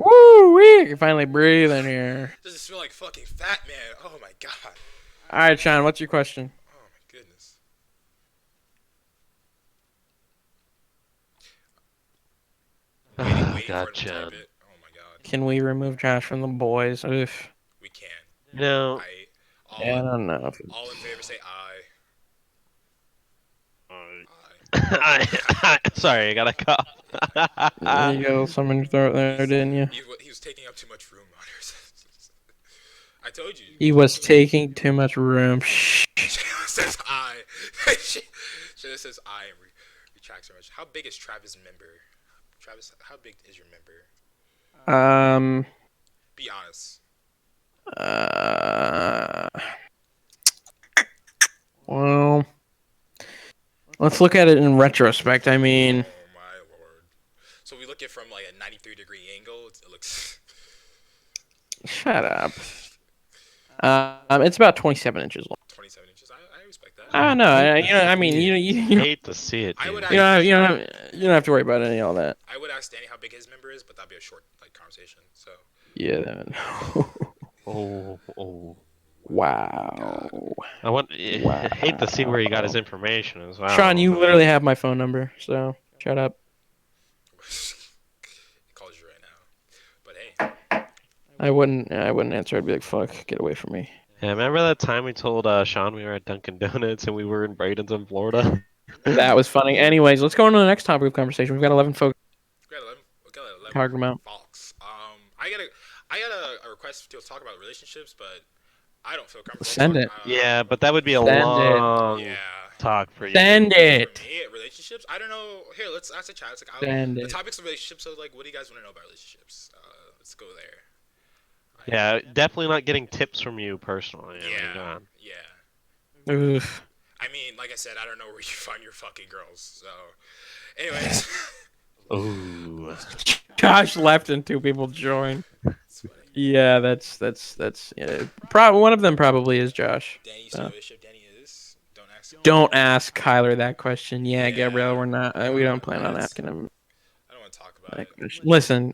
Woo! We can finally breathe in here. Does it smell like fucking fat man? Oh my god. All right, Sean, what's your question? Oh my goodness. Oh, Waiting for God, him to type John. it. Oh my god. Can we remove Josh from the boys? Oof. We can. No. I Yeah, I don't know. all in favor say aye. Aye. Sorry, I got a cough. You got some in your throat there, didn't you? He was taking up too much room on yours. I told you. He was taking too much room. Shh. Shayla says I. Shayla says I and retracts so much. How big is Travis' member? Travis, how big is your member? Be honest. Uh, well, let's look at it in retrospect. I mean, Oh my lord. So we look at it from like a 93-degree angle. It looks. shut up. It's about 27 inches long. 27 inches. I respect that. I don't know. I mean, you hate to see it, I would dude. you don't have to worry about any of all that. I would ask Danny how big his member is, but that'd be a short like conversation. So. Yeah. Oh. Wow. I hate to see where he got his information as well. Sean, you literally have my phone number, so shut up. He calls you right now. But hey. I wouldn't answer. I'd be like, "Fuck, get away from me." Yeah, remember that time we told Sean we were at Dunkin' Donuts and we were in Bradenton, Florida? That was funny. Anyways, let's go on to the next topic of conversation. We've got 11 folks We got 11 talking about. folks. I got a request to talk about relationships, but I don't feel comfortable. Send it. Yeah, but that would be a Send it. long Yeah. talk for you. Send it. For me, relationships. I don't know. Here, let's ask the chat. It's like, Send the it. topics of relationships. So, like, what do you guys want to know about relationships? Let's go there. Yeah, definitely not getting tips from you personally. I mean, Yeah. come on. Yeah. Oof. I mean, like I said, I don't know where you find your fucking girls. So, anyways. Ooh. Josh left and 2 people joined. That's funny. Yeah, that's yeah. One of them probably is Josh. Danny, so Bishop, Danny is. Don't ask Kyler that question. Yeah, Yeah. Gabrielle, we're not. We don't plan on asking him. I don't want to talk about that it. question. Listen,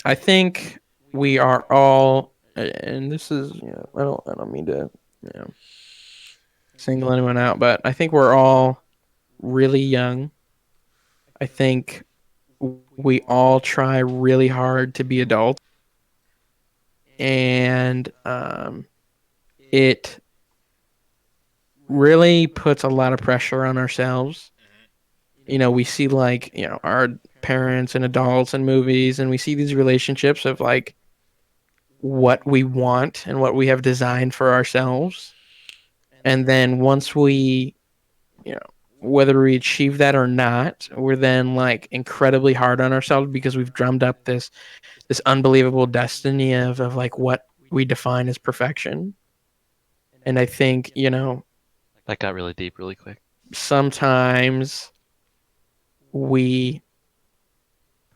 I think we are all, and this is, I don't mean to, single anyone out, but I think we're all really young. I think we all try really hard to be adults, and it really puts a lot of pressure on ourselves. We see our parents and adults in movies, and we see these relationships of like what we want and what we have designed for ourselves. And then once we, whether we achieve that or not, we're then like incredibly hard on ourselves because we've drummed up this unbelievable destiny of like what we define as perfection. And I think, That got really deep really quick. sometimes we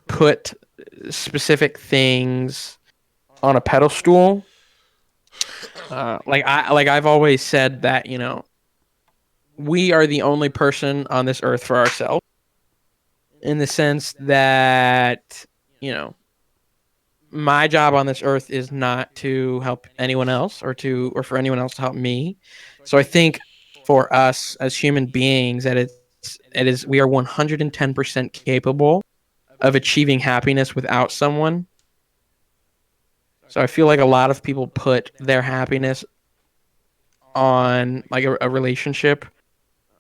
put specific things on a pedestal. I've always said that, we are the only person on this earth for ourselves, in the sense that, my job on this earth is not to help anyone else or for anyone else to help me. So I think for us as human beings that we are 110% capable of achieving happiness without someone. So I feel like a lot of people put their happiness on like a relationship,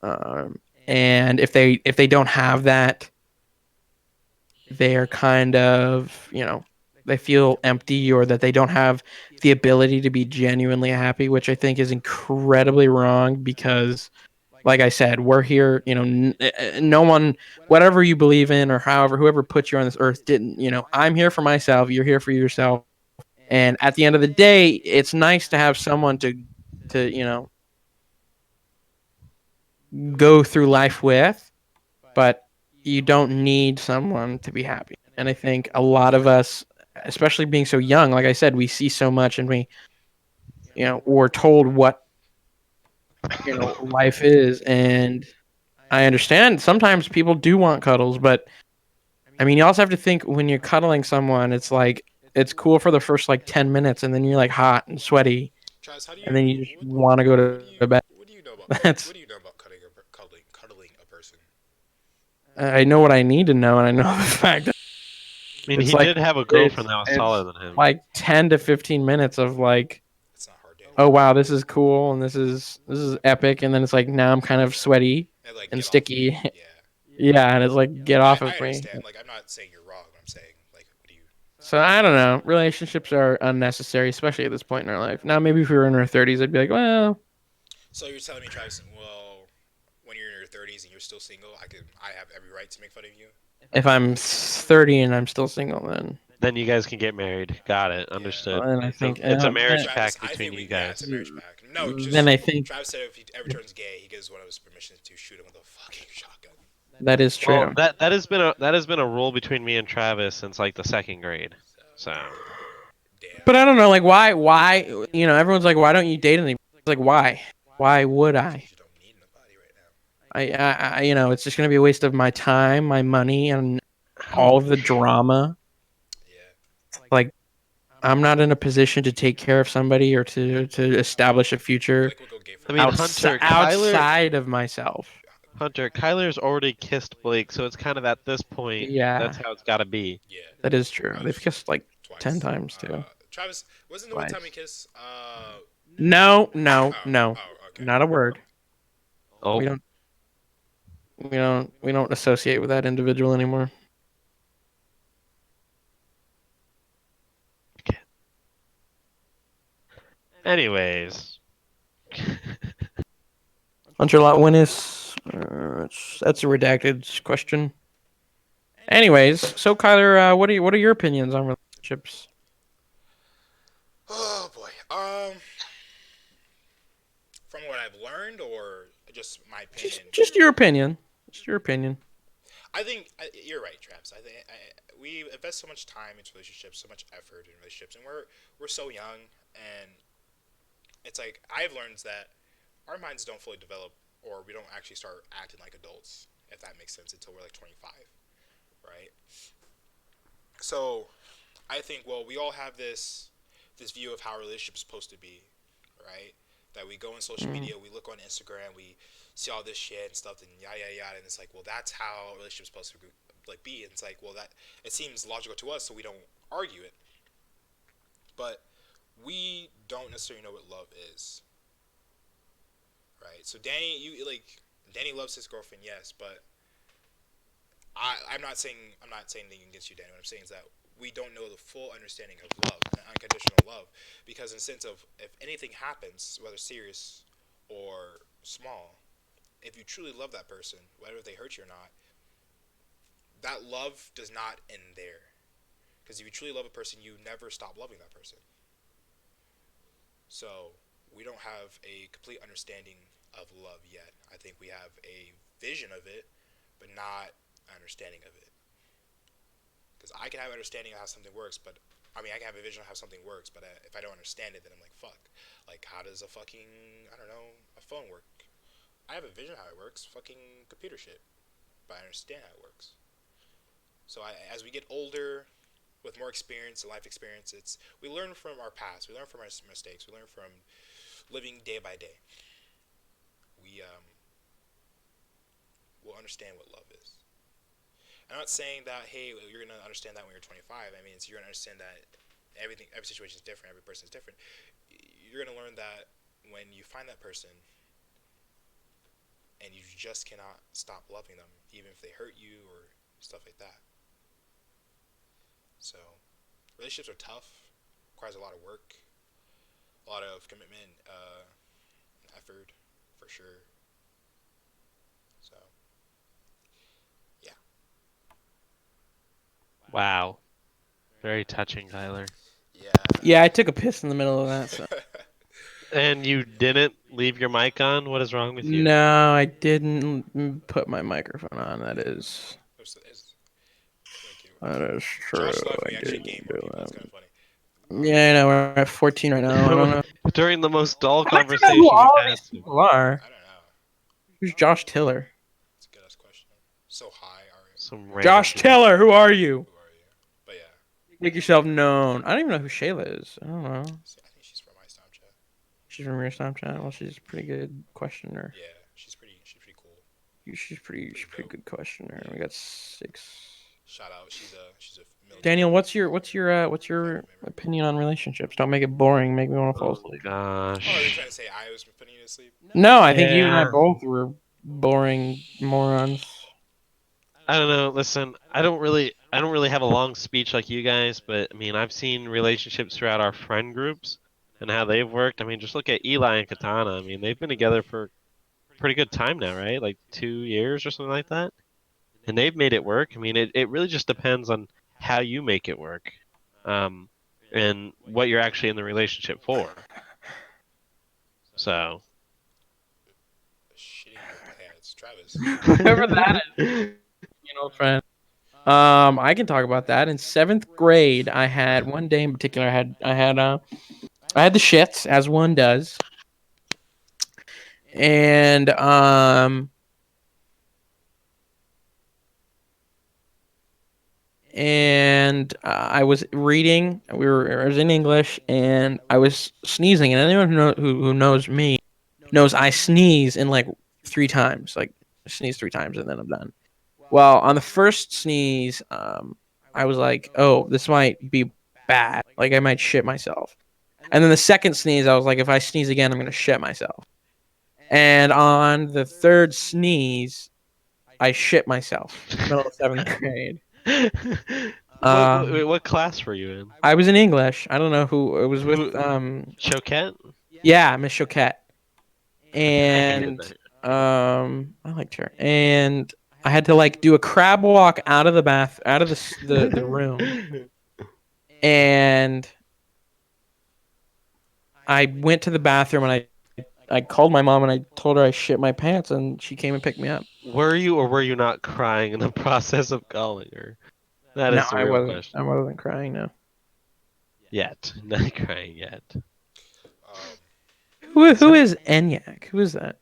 and if they don't have that, they're kind of they feel empty, or that they don't have the ability to be genuinely happy, which I think is incredibly wrong because, like I said, we're here. No one, whatever you believe in, or whoever put you on this earth didn't. I'm here for myself. You're here for yourself. And at the end of the day, it's nice to have someone to go through life with, but you don't need someone to be happy. And I think a lot of us, especially being so young, like I said, we see so much, and we're told what life is. And I understand sometimes people do want cuddles, but I mean, you also have to think when you're cuddling someone, it's like it's cool for the first like 10 minutes, and then you're like hot and sweaty, Travis, how do and then you you just want to go to bed. what do you know about That's cuddling a person? I know what I need to know, and I know the fact that I mean, it's he like did have a it's, girlfriend that was it's taller than him. like 10 to 15 minutes of like, It's not hard, Danny. oh wow, this is cool and this is epic, and then it's like now I'm kind of sweaty And like and get off me. sticky. Yeah. Yeah, and it's like get off I of me. understand. Like I'm not saying you're wrong. I'm saying like what do you So I don't know. Relationships are unnecessary, especially at this point in our life. Now maybe if we were in our 30s, I'd be like, well, So you're telling me, Travis, well, when you're in your 30s and you're still single, I have every right to make fun of you? if I'm 30 and I'm still single, Then you guys can get married. Got it. Yeah. Understood. then I It's a, think it's a Well, marriage Travis, pact I between think you yeah, it's guys. a marriage pact. No, just then I think Travis said if he ever turns gay, he gives one of his permission to shoot him with a fucking shotgun. that is true. Well, that has been a rule between me and Travis since like the second grade. So Damn. But I don't know, like why? Everyone's like, why don't you date anybody? It's like, why? Why would I? You don't need nobody right now. It's just gonna be a waste of my time, my money, and all of the drama. Yeah. Like, I'm not in a position to take care of somebody or to establish a future Like we'll go gay for I mean, outside of myself. Hunter, Kyler's already kissed Blake, so it's kind of at this point. Yeah, That's how it's got to be. Yeah. that is true. They've kissed like Twice. 10 times too. Travis, wasn't the one time Twice. we kissed? No, Oh, okay. not a word. Oh, We don't associate with that individual anymore. anyways, Hunter Lot win is that's a redacted question. Anyways, so Kyler, what are your opinions on relationships? Oh boy. From what I've learned, or just my opinion. Just your opinion. Just your opinion. I think you're right, Travis. I think we invest so much time into relationships, so much effort in relationships, and we're so young, and it's like I've learned that our minds don't fully develop, or we don't actually start acting like adults, if that makes sense, until we're like 25, right? So I think, well, we all have this view of how a relationship is supposed to be, right? That we go on social media, we look on Instagram, we see all this shit and stuff, and yada yada yada, and it's like, well, that's how a relationship's supposed to like be. And it's like, well, that it seems logical to us, so we don't argue it. But we don't necessarily know what love is, right? So Danny loves his girlfriend, yes, but I'm not saying anything against you, Danny. What I'm saying is that we don't know the full understanding of love, unconditional love, because in the sense of if anything happens, whether serious or small, if you truly love that person, whether they hurt you or not, that love does not end there. Because if you truly love a person, you never stop loving that person. So we don't have a complete understanding of love yet. I think we have a vision of it, but not an understanding of it. Because I can have an understanding of how something works, but I can have a vision of how something works, but if I don't understand it, then I'm like, fuck. Like, how does a phone work? I have a vision of how it works, fucking computer shit, but I understand how it works. So as we get older, with more experience and life experience, we learn from our past, we learn from our mistakes, we learn from living day by day. We'll understand what love is. I'm not saying that, hey, you're going to understand that when you're 25. You're going to understand that every situation is different, every person is different. You're going to learn that when you find that person and you just cannot stop loving them, even if they hurt you or stuff like that. So, relationships are tough, requires a lot of work, a lot of commitment, and effort, for sure. So, yeah. wow, very touching, Kyler. Yeah. Yeah, I took a piss in the middle of that. So. And you didn't leave your mic on? What is wrong with you? No, I didn't put my microphone on. That is true. Josh left I me actually didn't game do more people. That's that. kind of funny. Yeah, I know. We're at 14 right now. I don't know. During the most dull I'd like to know conversation who all we've of had. these people are. I don't know. Who's Josh Tiller? It's a good ass question. So high. Some random Josh dude. Taylor, who are you? Who are you? But yeah, Make yourself known. I don't even know who Shayla is. I don't know. I think she's from my Snapchat. She's from your Snapchat. Well, she's a pretty good questioner. Yeah, she's pretty cool. She's pretty dope. good questioner. We got 6. Shout out, she's a military Daniel, what's your opinion on relationships? Don't make it boring. Make me want to fall Oh asleep. Oh, are you gosh. trying to say I was putting you to sleep? No, I think you and I Yeah. both were boring morons. I don't know. Listen, I don't really have a long speech like you guys, but I mean, I've seen relationships throughout our friend groups and how they've worked. I mean, just look at Eli and Katana. I mean, they've been together for a pretty good time now, right? Like 2 years or something like that. And they've made it work. I mean, it really just depends on how you make it work, and what you're actually in the relationship for. So. Shitting your pants, Travis. Whoever that is, friend. I can talk about that. In 7th grade, I had one day in particular. I had the shits, as one does, and I was reading. I was in English, and I was sneezing. And anyone who knows me knows I sneeze in like 3 times. Like I sneeze 3 times, and then I'm done. Well, on the first sneeze, I was like, "Oh, this might be bad. Like I might shit myself." And then the second sneeze, I was like, "If I sneeze again, I'm gonna shit myself." And on the third sneeze, I shit myself. Middle of 7th grade. What class were you in? I was in English. I don't know who it was with. Who- Choquette? Yeah, Miss Choquette, I hated and that. I liked her. And I had to like do a crab walk out of the room, and I went to the bathroom and I called my mom and I told her I shit my pants and she came and picked me up. Were you or were you not crying in the process of calling her? That No, is the I real wasn't. I question. wasn't crying. No. Yet. Not crying yet. Who is Enyak? Who is that?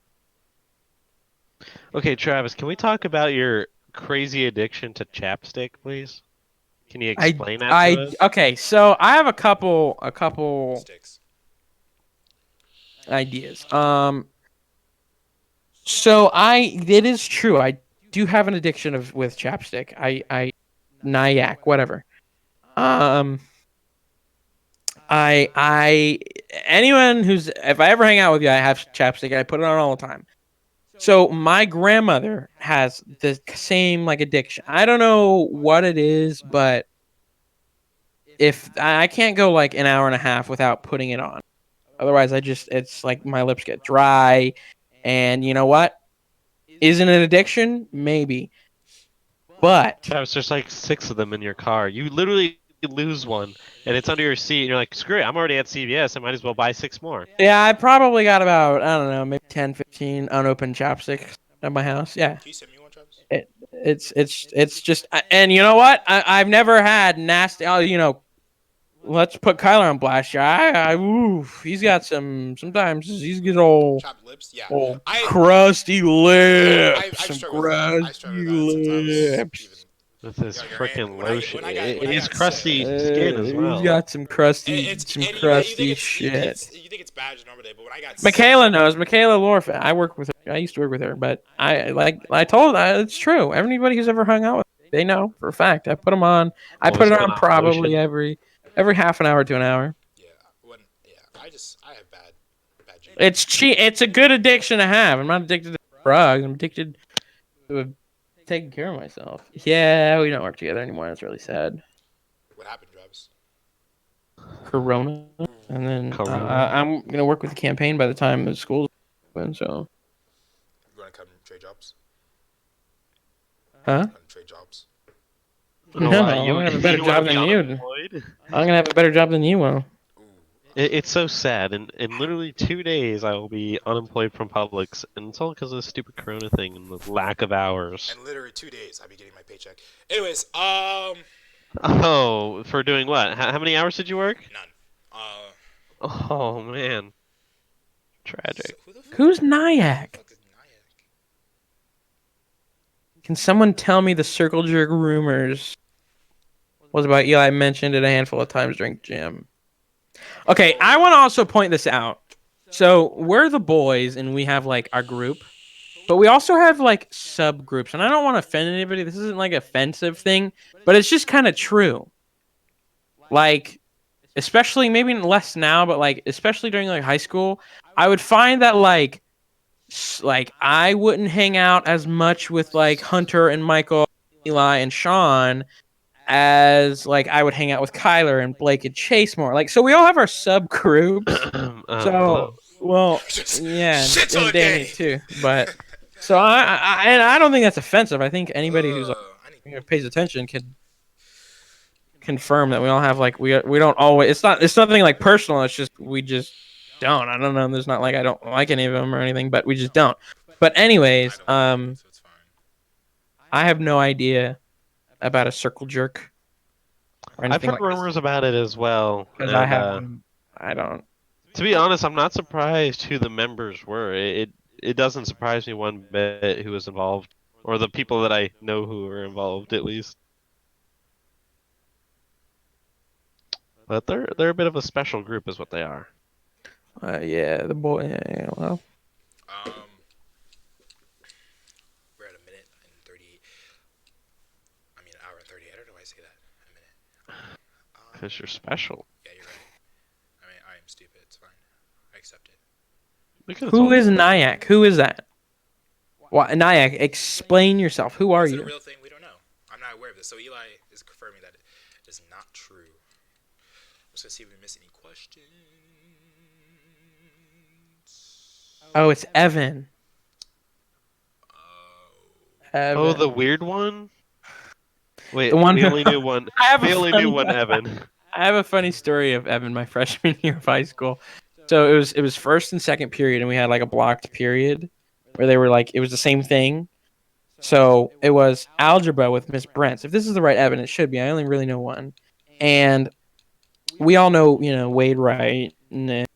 Okay, Travis, can we talk about your crazy addiction to chapstick, please? Can you explain that to us? Okay. So I have a couple Sticks. ideas. So it is true. I do have an addiction with chapstick. I Nyack, whatever. Um, I anyone who's if I ever hang out with you, I have chapstick. I put it on all the time. So my grandmother has the same like addiction. I don't know what it is, but if I can't go like an hour and a half without putting it on. Otherwise, it's like my lips get dry, and you know what? Isn't it addiction? Maybe, but Travis, there's like 6 of them in your car. You literally lose one, and it's under your seat, and you're like, screw it, I'm already at CVS. I might as well buy 6 more. yeah, I probably got about I don't know, maybe 10, 15 unopened chopsticks at my house. Yeah, Can you send me one, Travis? it's just, and you know what? I've never had nasty. Oh, let's put Kyler on blast. Yeah, he's got sometimes he's got Chopped lips? Yeah. old I crusty lips, I've some struggled with I struggle crusty with that sometimes. Even lips. With his younger. And freaking lotion. when I He's got sick, crusty skin as He's well. got some crusty, it's some and you think crusty shit. you think it's bad as normal day, but when I got sick, Michaela knows. Michaela Lorfa. I work with her. I used to work with her, but I told her it's true. Everybody who's ever hung out with me, they know for a fact. I put them on. I put Always it put on on probably lotion. every half an hour to an hour. yeah, I have bad genes. It's cheap. It's a good addiction to have. I'm not addicted to drugs. I'm addicted to taking care of myself. Yeah, we don't work together anymore. That's really sad. What happened, Travis? Corona, and then Corona. I'm gonna work with the campaign by the time the school's open. So, You want to come trade jobs? huh? Come trade jobs. Oh, No, wow, I'm gonna have a better you wanna job be than you. unemployed? I'm gonna have a better job than you will. Ooh. It's so sad. In literally 2 days, I will be unemployed from Publix, and it's all because of the stupid Corona thing and the lack of hours. And literally 2 days, I'll be getting my paycheck. Anyways, Oh, for doing what? How many hours did you work? none. Oh man, So tragic. who the fuck? Who's Who the Nyack? fuck is Nyack? Can someone tell me the circle jerk rumors was about Eli mentioned it a handful of times during gym? Okay, I want to also point this out. So we're the boys, and we have like our group, but we also have like subgroups. And I don't want to offend anybody. This isn't like offensive thing, but it's just kind of true. Like, especially maybe less now, but like especially during like high school, I would find that like I wouldn't hang out as much with like Hunter and Michael, Eli and Sean as like I would hang out with Kyler and Blake and Chase more. Like, so we all have our subgroups. So, Hello. well, Just yeah, shits and on Danny Danny. too. But so and I don't think that's offensive. I think anybody who's like, I need. pays attention can confirm that we all have like we don't always. It's nothing like personal. It's just we just don't. I don't know. There's not like I don't like any of them or anything, but we just don't. But I anyways, don't like it, so it's fine. I have no idea about a circle jerk or I've anything heard like this rumors about it as well, because I and have I don't. to be honest, I'm not surprised who the members were. It doesn't surprise me one bit who was involved, or the people that I know who were involved at least. But they're a bit of a special group, is what they are. Yeah, the boy. Yeah, well, Um, we're at a minute and 30. I mean, an hour and 30. I don't know why I say that. A minute. Because you're special. Yeah, you're right. I mean, I am stupid. It's fine. I accept it. who is Nyack? Who is that? Well, Nyack, explain yourself. Who are Is it a you? real thing? We don't know. I'm not aware of this. So Eli is confirming that it is not true. I'm just gonna see if we miss any questions. Oh, it's Evan. Oh. Evan. Oh, the weird one? Wait, The one we who- only knew one. I have We a only funny- knew one Evan. I have a funny story of Evan my freshman year of high school. So it was first and second period, and we had like a blocked period where they were like it was the same thing. So it was algebra with Miss Brents. If this is the right Evan, it should be. I only really know one, and we all know Wade Wright. And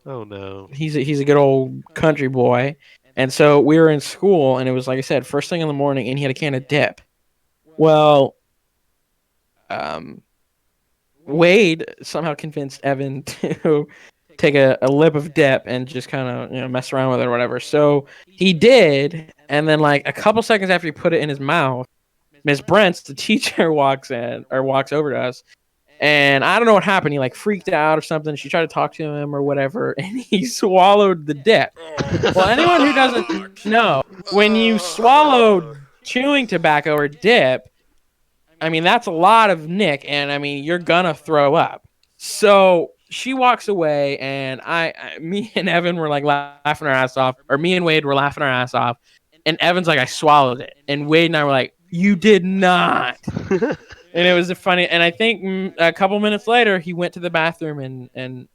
Oh no. he's a good old country boy, and so we were in school, and it was like I said, first thing in the morning, and he had a can of dip. Well, Wade somehow convinced Evan to take a lip of dip and just kind of mess around with it or whatever. So he did, and then like a couple seconds after he put it in his mouth, Miss Brents, the teacher, walks over to us, and I don't know what happened. He like freaked out or something. She tried to talk to him or whatever, and he swallowed the dip. Well, anyone who doesn't know, when you swallow chewing tobacco or dip, I mean, that's a lot of nick, and I mean, you're gonna throw up. So she walks away, and me and Evan were like laughing our ass off, or me and Wade were laughing our ass off, and Evan's like, I swallowed it, and Wade and I were like, you did not. And it was a funny, and I think a couple minutes later, he went to the bathroom and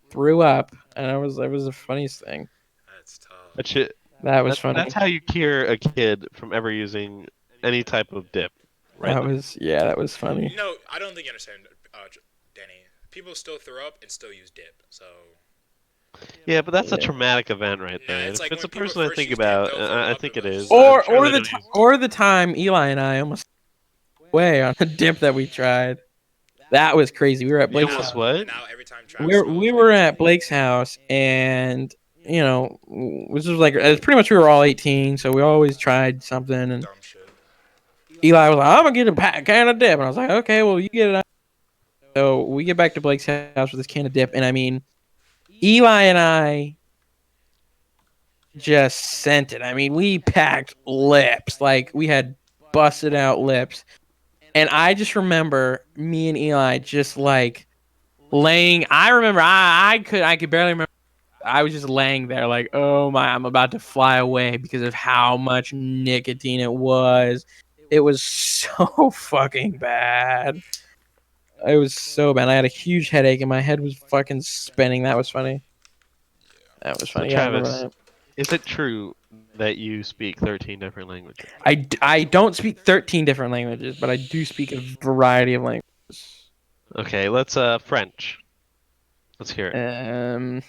threw up, and it was the funniest thing. That's tough. That was funny. That's how you cure a kid from ever using any type of dip. Right. That was funny. No, I don't think you understand, Danny. People still throw up and still use dip. So. Yeah, but that's a Yeah. traumatic event right there. Yeah, it's If like it's a when people person I first think use dip, about, they'll throw I up think and it they'll- is. Or I'm sure or they the don't use- or the time Eli and I almost way on a dip that we tried. That was crazy. We were at You Blake's almost house. what? And now every time Travis We were at Blake's house, and this was like it's pretty much we were all 18, so we always tried something. And dumb shit. Eli was like, "I'm gonna get a can of dip," and I was like, "Okay, well you get it." So we get back to Blake's house with this can of dip, and I mean, Eli and I just sent it. I mean, we packed lips, like we had busted out lips, and I just remember me and Eli just like laying. I remember I could barely remember. I was just laying there like, oh my, I'm about to fly away because of how much nicotine it was. It was so fucking bad. It was so bad. I had a huge headache and my head was fucking spinning. That was funny. That was funny. So, Yeah, I remember Travis, that. is it true that you speak 13 different languages? I don't speak 13 different languages, but I do speak a variety of languages. Okay, let's French. Let's hear it.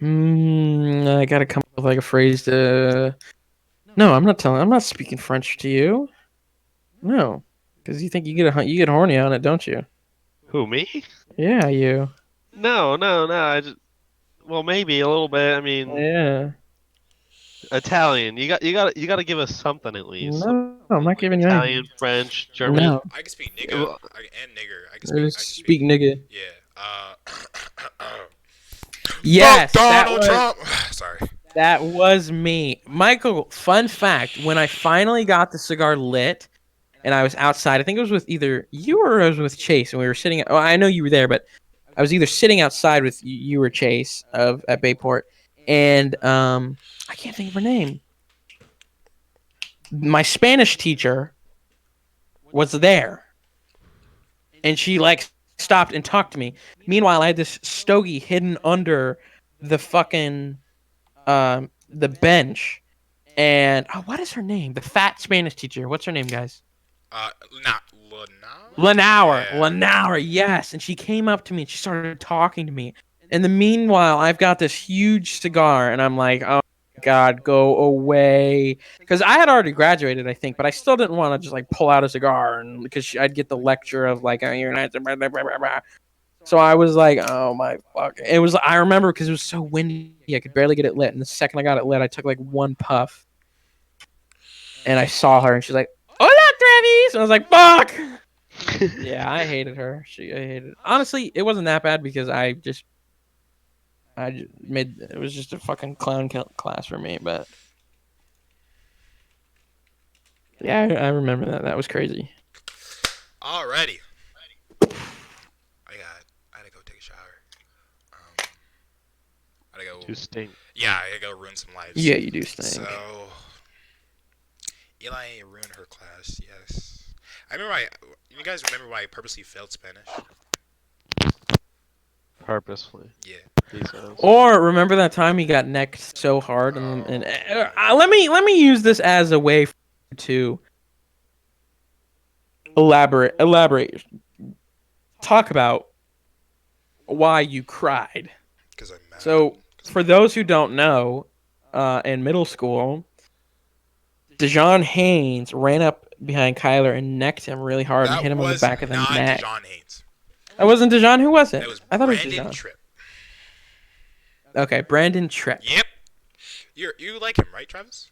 I gotta come up with like a phrase to. No, I'm not telling. I'm not speaking French to you. No, because you think you get horny on it, don't you? Who, me? Yeah, you. No, no, no. Well, maybe a little bit. I mean, Yeah. Italian. You got to give us something at least. No, I'm Something not like giving you anything. Italian, French, German. No, I can speak nigga Well, and nigger. I can just speak. speak nigga. Yeah. Fuck Yes, Donald Trump. Sorry. that was me, Michael. Fun fact: when I finally got the cigar lit, and I was outside, I think it was with either you or I was with Chase, and we were sitting. Oh, I know you were there, but I was either sitting outside with you or Chase of at Bayport, and I can't think of her name. My Spanish teacher was there, and she like stopped and talked to me. Meanwhile, I had this stogie hidden under the fucking the bench, and oh, what is her name? The fat Spanish teacher. What's her name, guys? Not Lenau. Lenauer, yes. And she came up to me and she started talking to me. In the meanwhile, I've got this huge cigar, and I'm like, oh God, go away. Because I had already graduated, I think, but I still didn't want to just like pull out a cigar, and because I'd get the lecture of like, oh, you're not. Blah, blah, blah, blah, blah. So I was like, oh my fuck. It was, I remember because it was so windy, I could barely get it lit. And the second I got it lit, I took like one puff, and I saw her, and she's like, hola, Travis. And I was like, fuck. Yeah, I hated her. I hated. Honestly, it wasn't that bad because I just made it was just a fucking clown class for me. But yeah, I remember that. That was crazy. Alrighty. I gotta go take a shower. I gotta go. You stink. Yeah, I gotta go ruin some lives. Yeah, you do stink. So, Eli ruined her class. Yes. I remember. You guys remember why I purposely failed Spanish? Purposefully. Yeah. He says. Or remember that time he got necked so hard, and let me use this as a way to elaborate, talk about why you cried. Because I'm mad. So, for those who don't know, in middle school, Dejon Haynes ran up behind Kyler and necked him really hard and hit him on the back of the neck. That was not Dejon Haynes. That wasn't Dejon? Who was it? That was I thought Brandon it was Dejon. Tripp. Okay, Brandon Tripp. Yep. You like him, right, Travis?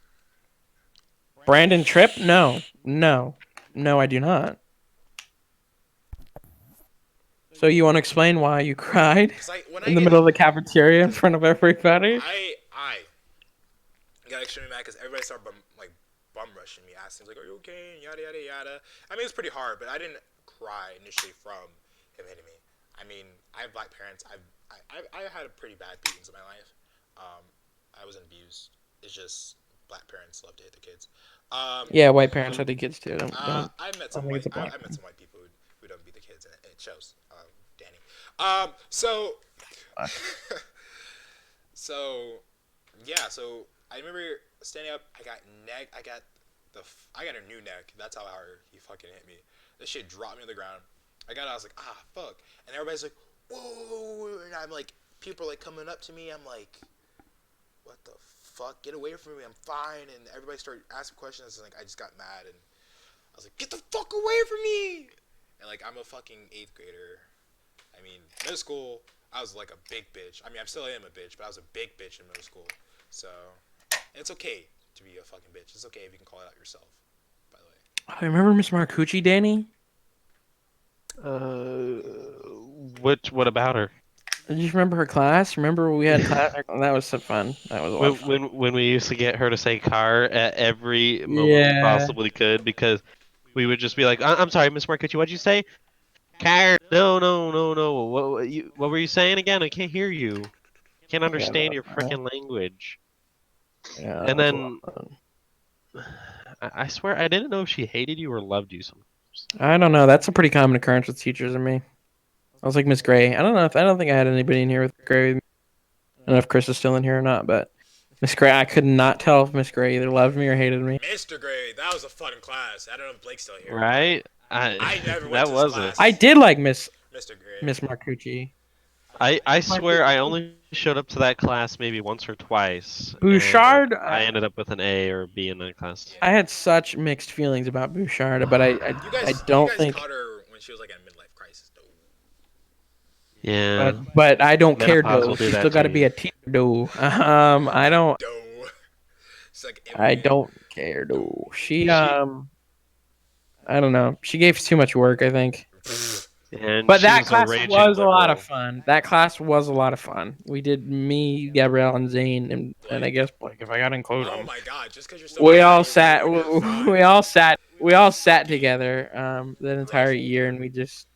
Brandon Tripp? No, I do not. So you want to explain why you cried in the middle of the cafeteria in front of everybody? I got extremely mad because everybody started bum rushing me, asking like, "Are you okay?" And yada yada yada. I mean, it was pretty hard, but I didn't cry initially from him hitting me. I mean, I have black parents. I had a pretty bad beatings in my life. I wasn't abused. It's just black parents love to hit the kids. Yeah, white parents hit the kids too. I met some white people who don't beat the kids, and it shows. Danny. So I remember standing up. I got a new neck. That's how hard he fucking hit me. This shit dropped me on the ground. I was like, ah, fuck. And everybody's like, whoa. And I'm like, people are like coming up to me. I'm like, what the fuck? Get away from me. I'm fine. And everybody started asking questions. And like, I just got mad. And I was like, get the fuck away from me. And like, I'm a fucking 8th grader. I mean, middle school, I was like a big bitch. I mean, I still am a bitch, but I was a big bitch in middle school. So, it's okay to be a fucking bitch. It's okay if you can call it out yourself, by the way. I remember Miss Marcucci, Danny? What about her? Did you remember her class? Remember we had class? That was so fun. That was a lot of fun. When we used to get her to say car at every moment we possibly could, because we would just be like, I'm sorry, Miss Marcucci, what'd you say? Car. No. What were you saying again? I can't hear you. Can't understand your freaking language. Yeah, and then I swear I didn't know if she hated you or loved you sometimes. I don't know. That's a pretty common occurrence with teachers and me. I was like Miss Gray. I don't think I had anybody in here with Gray. I don't know if Chris is still in here or not, but Miss Gray, I could not tell if Miss Gray either loved me or hated me. Mr. Gray, that was a fun class. I don't know if Blake's still here. Right? I never went to this class. I did like Mr. Gray. Mr. Gray. Miss Marcucci. I swear I only showed up to that class maybe once or twice, and Bouchard, I ended up with an A or B in that class. I had such mixed feelings about Bouchard, but I You don't guys think. caught her when she was like in a midlife crisis, though. Yeah, But I don't care menopause though. will do She's that still got to to be you. a teacher though. I don't. Doe. She's like I Emily. don't care though. She She I don't know. She gave too much work, I think. and But she that was a class raging was a lot of liberal. fun. That class was a lot of fun. We did me, Gabrielle, and Zane, and I Blake. guess Blake, if I got to include Oh him. my god, just because you're so We all mad, you sat. ruined her fun. We all sat Fucking together that entire rifled year, her. and we just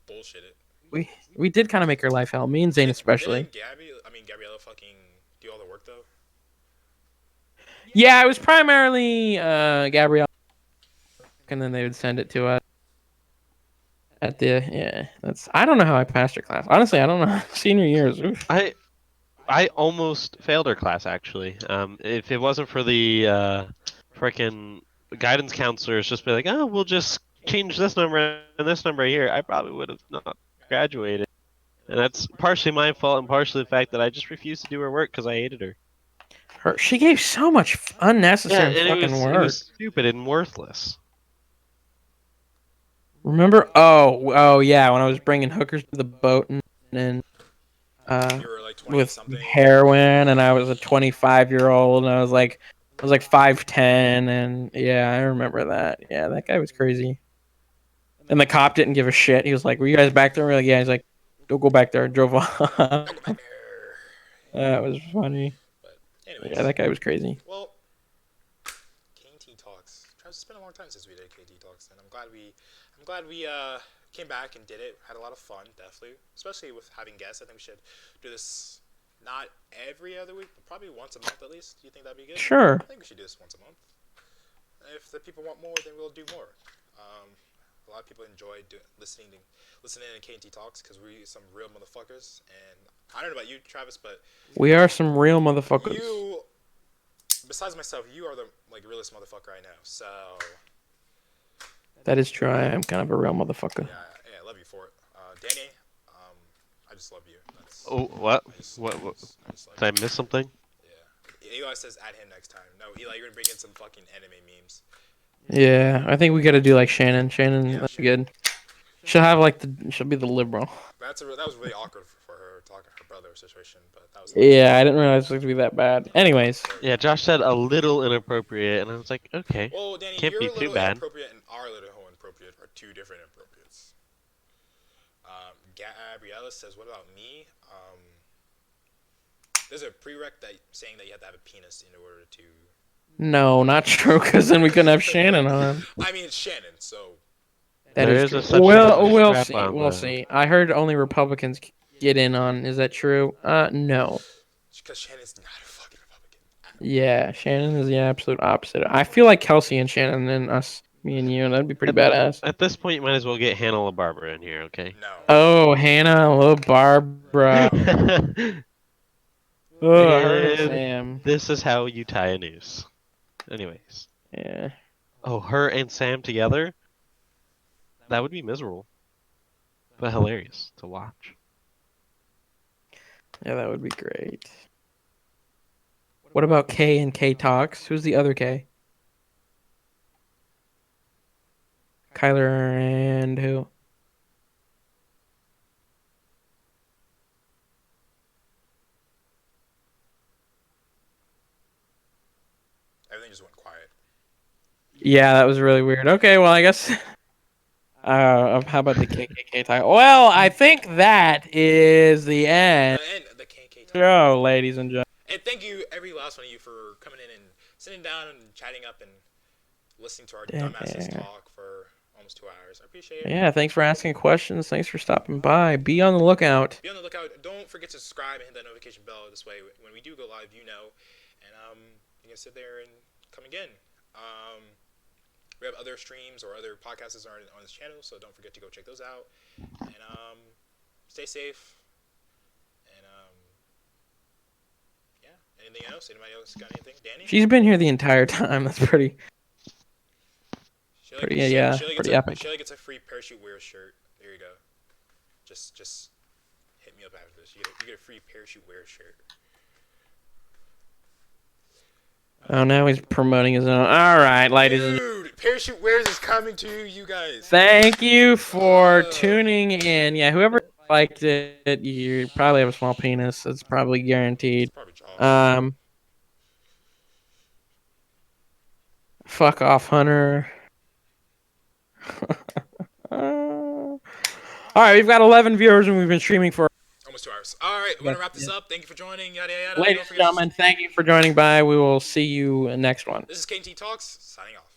Bullshit it. we did kind of make her life hell. Me and Zane especially. Didn't Gabriella fucking do all the work though? Yeah, it was primarily Gabrielle, and then they would send it to us at the yeah. That's I don't know how I passed her class. Honestly, I don't know. Senior years. Oof. I almost failed her class actually. If it wasn't for the freaking guidance counselors just be like, oh, we'll just change this number and this number here, I probably would have not graduated. And that's partially my fault and partially the fact that I just refused to do her work because I hated her. She gave so much Yeah, unnecessary and fucking it work. was stupid and worthless. Remember? Oh yeah, when I was bringing hookers to the boat and You were like 20 with something. heroin, and I was a 25-year-old, and I was like 5'10", and yeah, I remember that. Yeah, that guy was crazy. And the cop didn't give a shit. He was like, "Were you guys back there?" We're like, "Yeah." He's like, "Don't go back there." Drove off. Don't go back there. That was funny. But anyways, Yeah, that guy was crazy. well, KT Talks. Travis, it's been a long time since we did KT Talks, and I'm glad we came back and did it. Had a lot of fun, definitely, especially with having guests. I think we should do this not every other week, but probably once a month at least. Do you think that'd be good? Sure. I think we should do this once a month. If the people want more, then we'll do more. A lot of people enjoy listening to KT Talks because we're some real motherfuckers. And I don't know about you, Travis, but We are some real motherfuckers. you, besides myself, you are the realest motherfucker I know. So That is true. I am kind of a real motherfucker. yeah, I love you for it. Danny, I just love you. Oh, what? I just What? I just love Did I you. miss something? Yeah. Eli says add him next time. No, Eli, you're gonna bring in some fucking anime memes. Yeah, I think we got to do like Shannon. Shannon, Yeah, that's Shannon. good. She'll be the liberal. That was really awkward for her talking her brother situation, but that was Yeah, I didn't realize it was gonna be that bad. Anyways, Yeah, Josh said a little inappropriate, and I was like, okay, Well, Danny, can't your be too little bad. inappropriate and our little inappropriate are two different inappropriates. Gabriella says, "What about me?" There's a prereq that saying that you have to have a penis in order to. no, not true. Because then we couldn't have Shannon on. I mean, it's Shannon, so That There is is true. a such thing Well, as a we'll strap see. on, We'll though. see. I heard only Republicans get in on. Is that true? No. because Shannon's not a fucking Republican. Yeah, Shannon is the absolute opposite. I feel like Kelsey and Shannon and us, me and you, that'd be pretty badass. At this point, you might as well get Hannah LaBarbera in here, okay? No. Oh, Hannah, little Barbara. Oh, her and And Sam. this is how you tie a noose. Anyways. Yeah. Oh, her and Sam together? That would be miserable. But hilarious to watch. Yeah, that would be great. What about K and K Talks? Who's the other K? Kyler and who? Everything just went quiet. Yeah, that was really weird. Okay, well, I guess. How about the KKK title? Well, I think that is the end And the KK of the show, ladies and gentlemen. And thank you, every last one of you, for coming in and sitting down and chatting up and listening to our dumbasses talk for almost 2 hours. I appreciate it. Yeah, thanks for asking questions. Thanks for stopping by. Be on the lookout. Be on the lookout. Don't forget to subscribe and hit that notification bell. This way, when we do go live, you know. And you can sit there and come again. We have other streams or other podcasts on this channel, so don't forget to go check those out. And stay safe. And yeah. Anything else? Anybody else got anything? Danny? She's been here the entire time. That's pretty Shirley epic. gets a free parachute wear shirt. There you go. Just Hit me up after this. You get a free parachute wear shirt. Oh, now he's promoting his own. All right, ladies and Dude, parachute wears is coming to you guys. thank you for tuning in. Yeah, whoever liked it, you probably have a small penis. That's probably guaranteed. It's probably jaw. Fuck off, Hunter. All right, we've got 11 viewers and we've been streaming for Almost 2 hours. All right, we're gonna wrap this up. Thank you for joining. Yada yada. ladies and gentlemen. Thank you for joining by. We will see you next one. This is KT Talks signing off.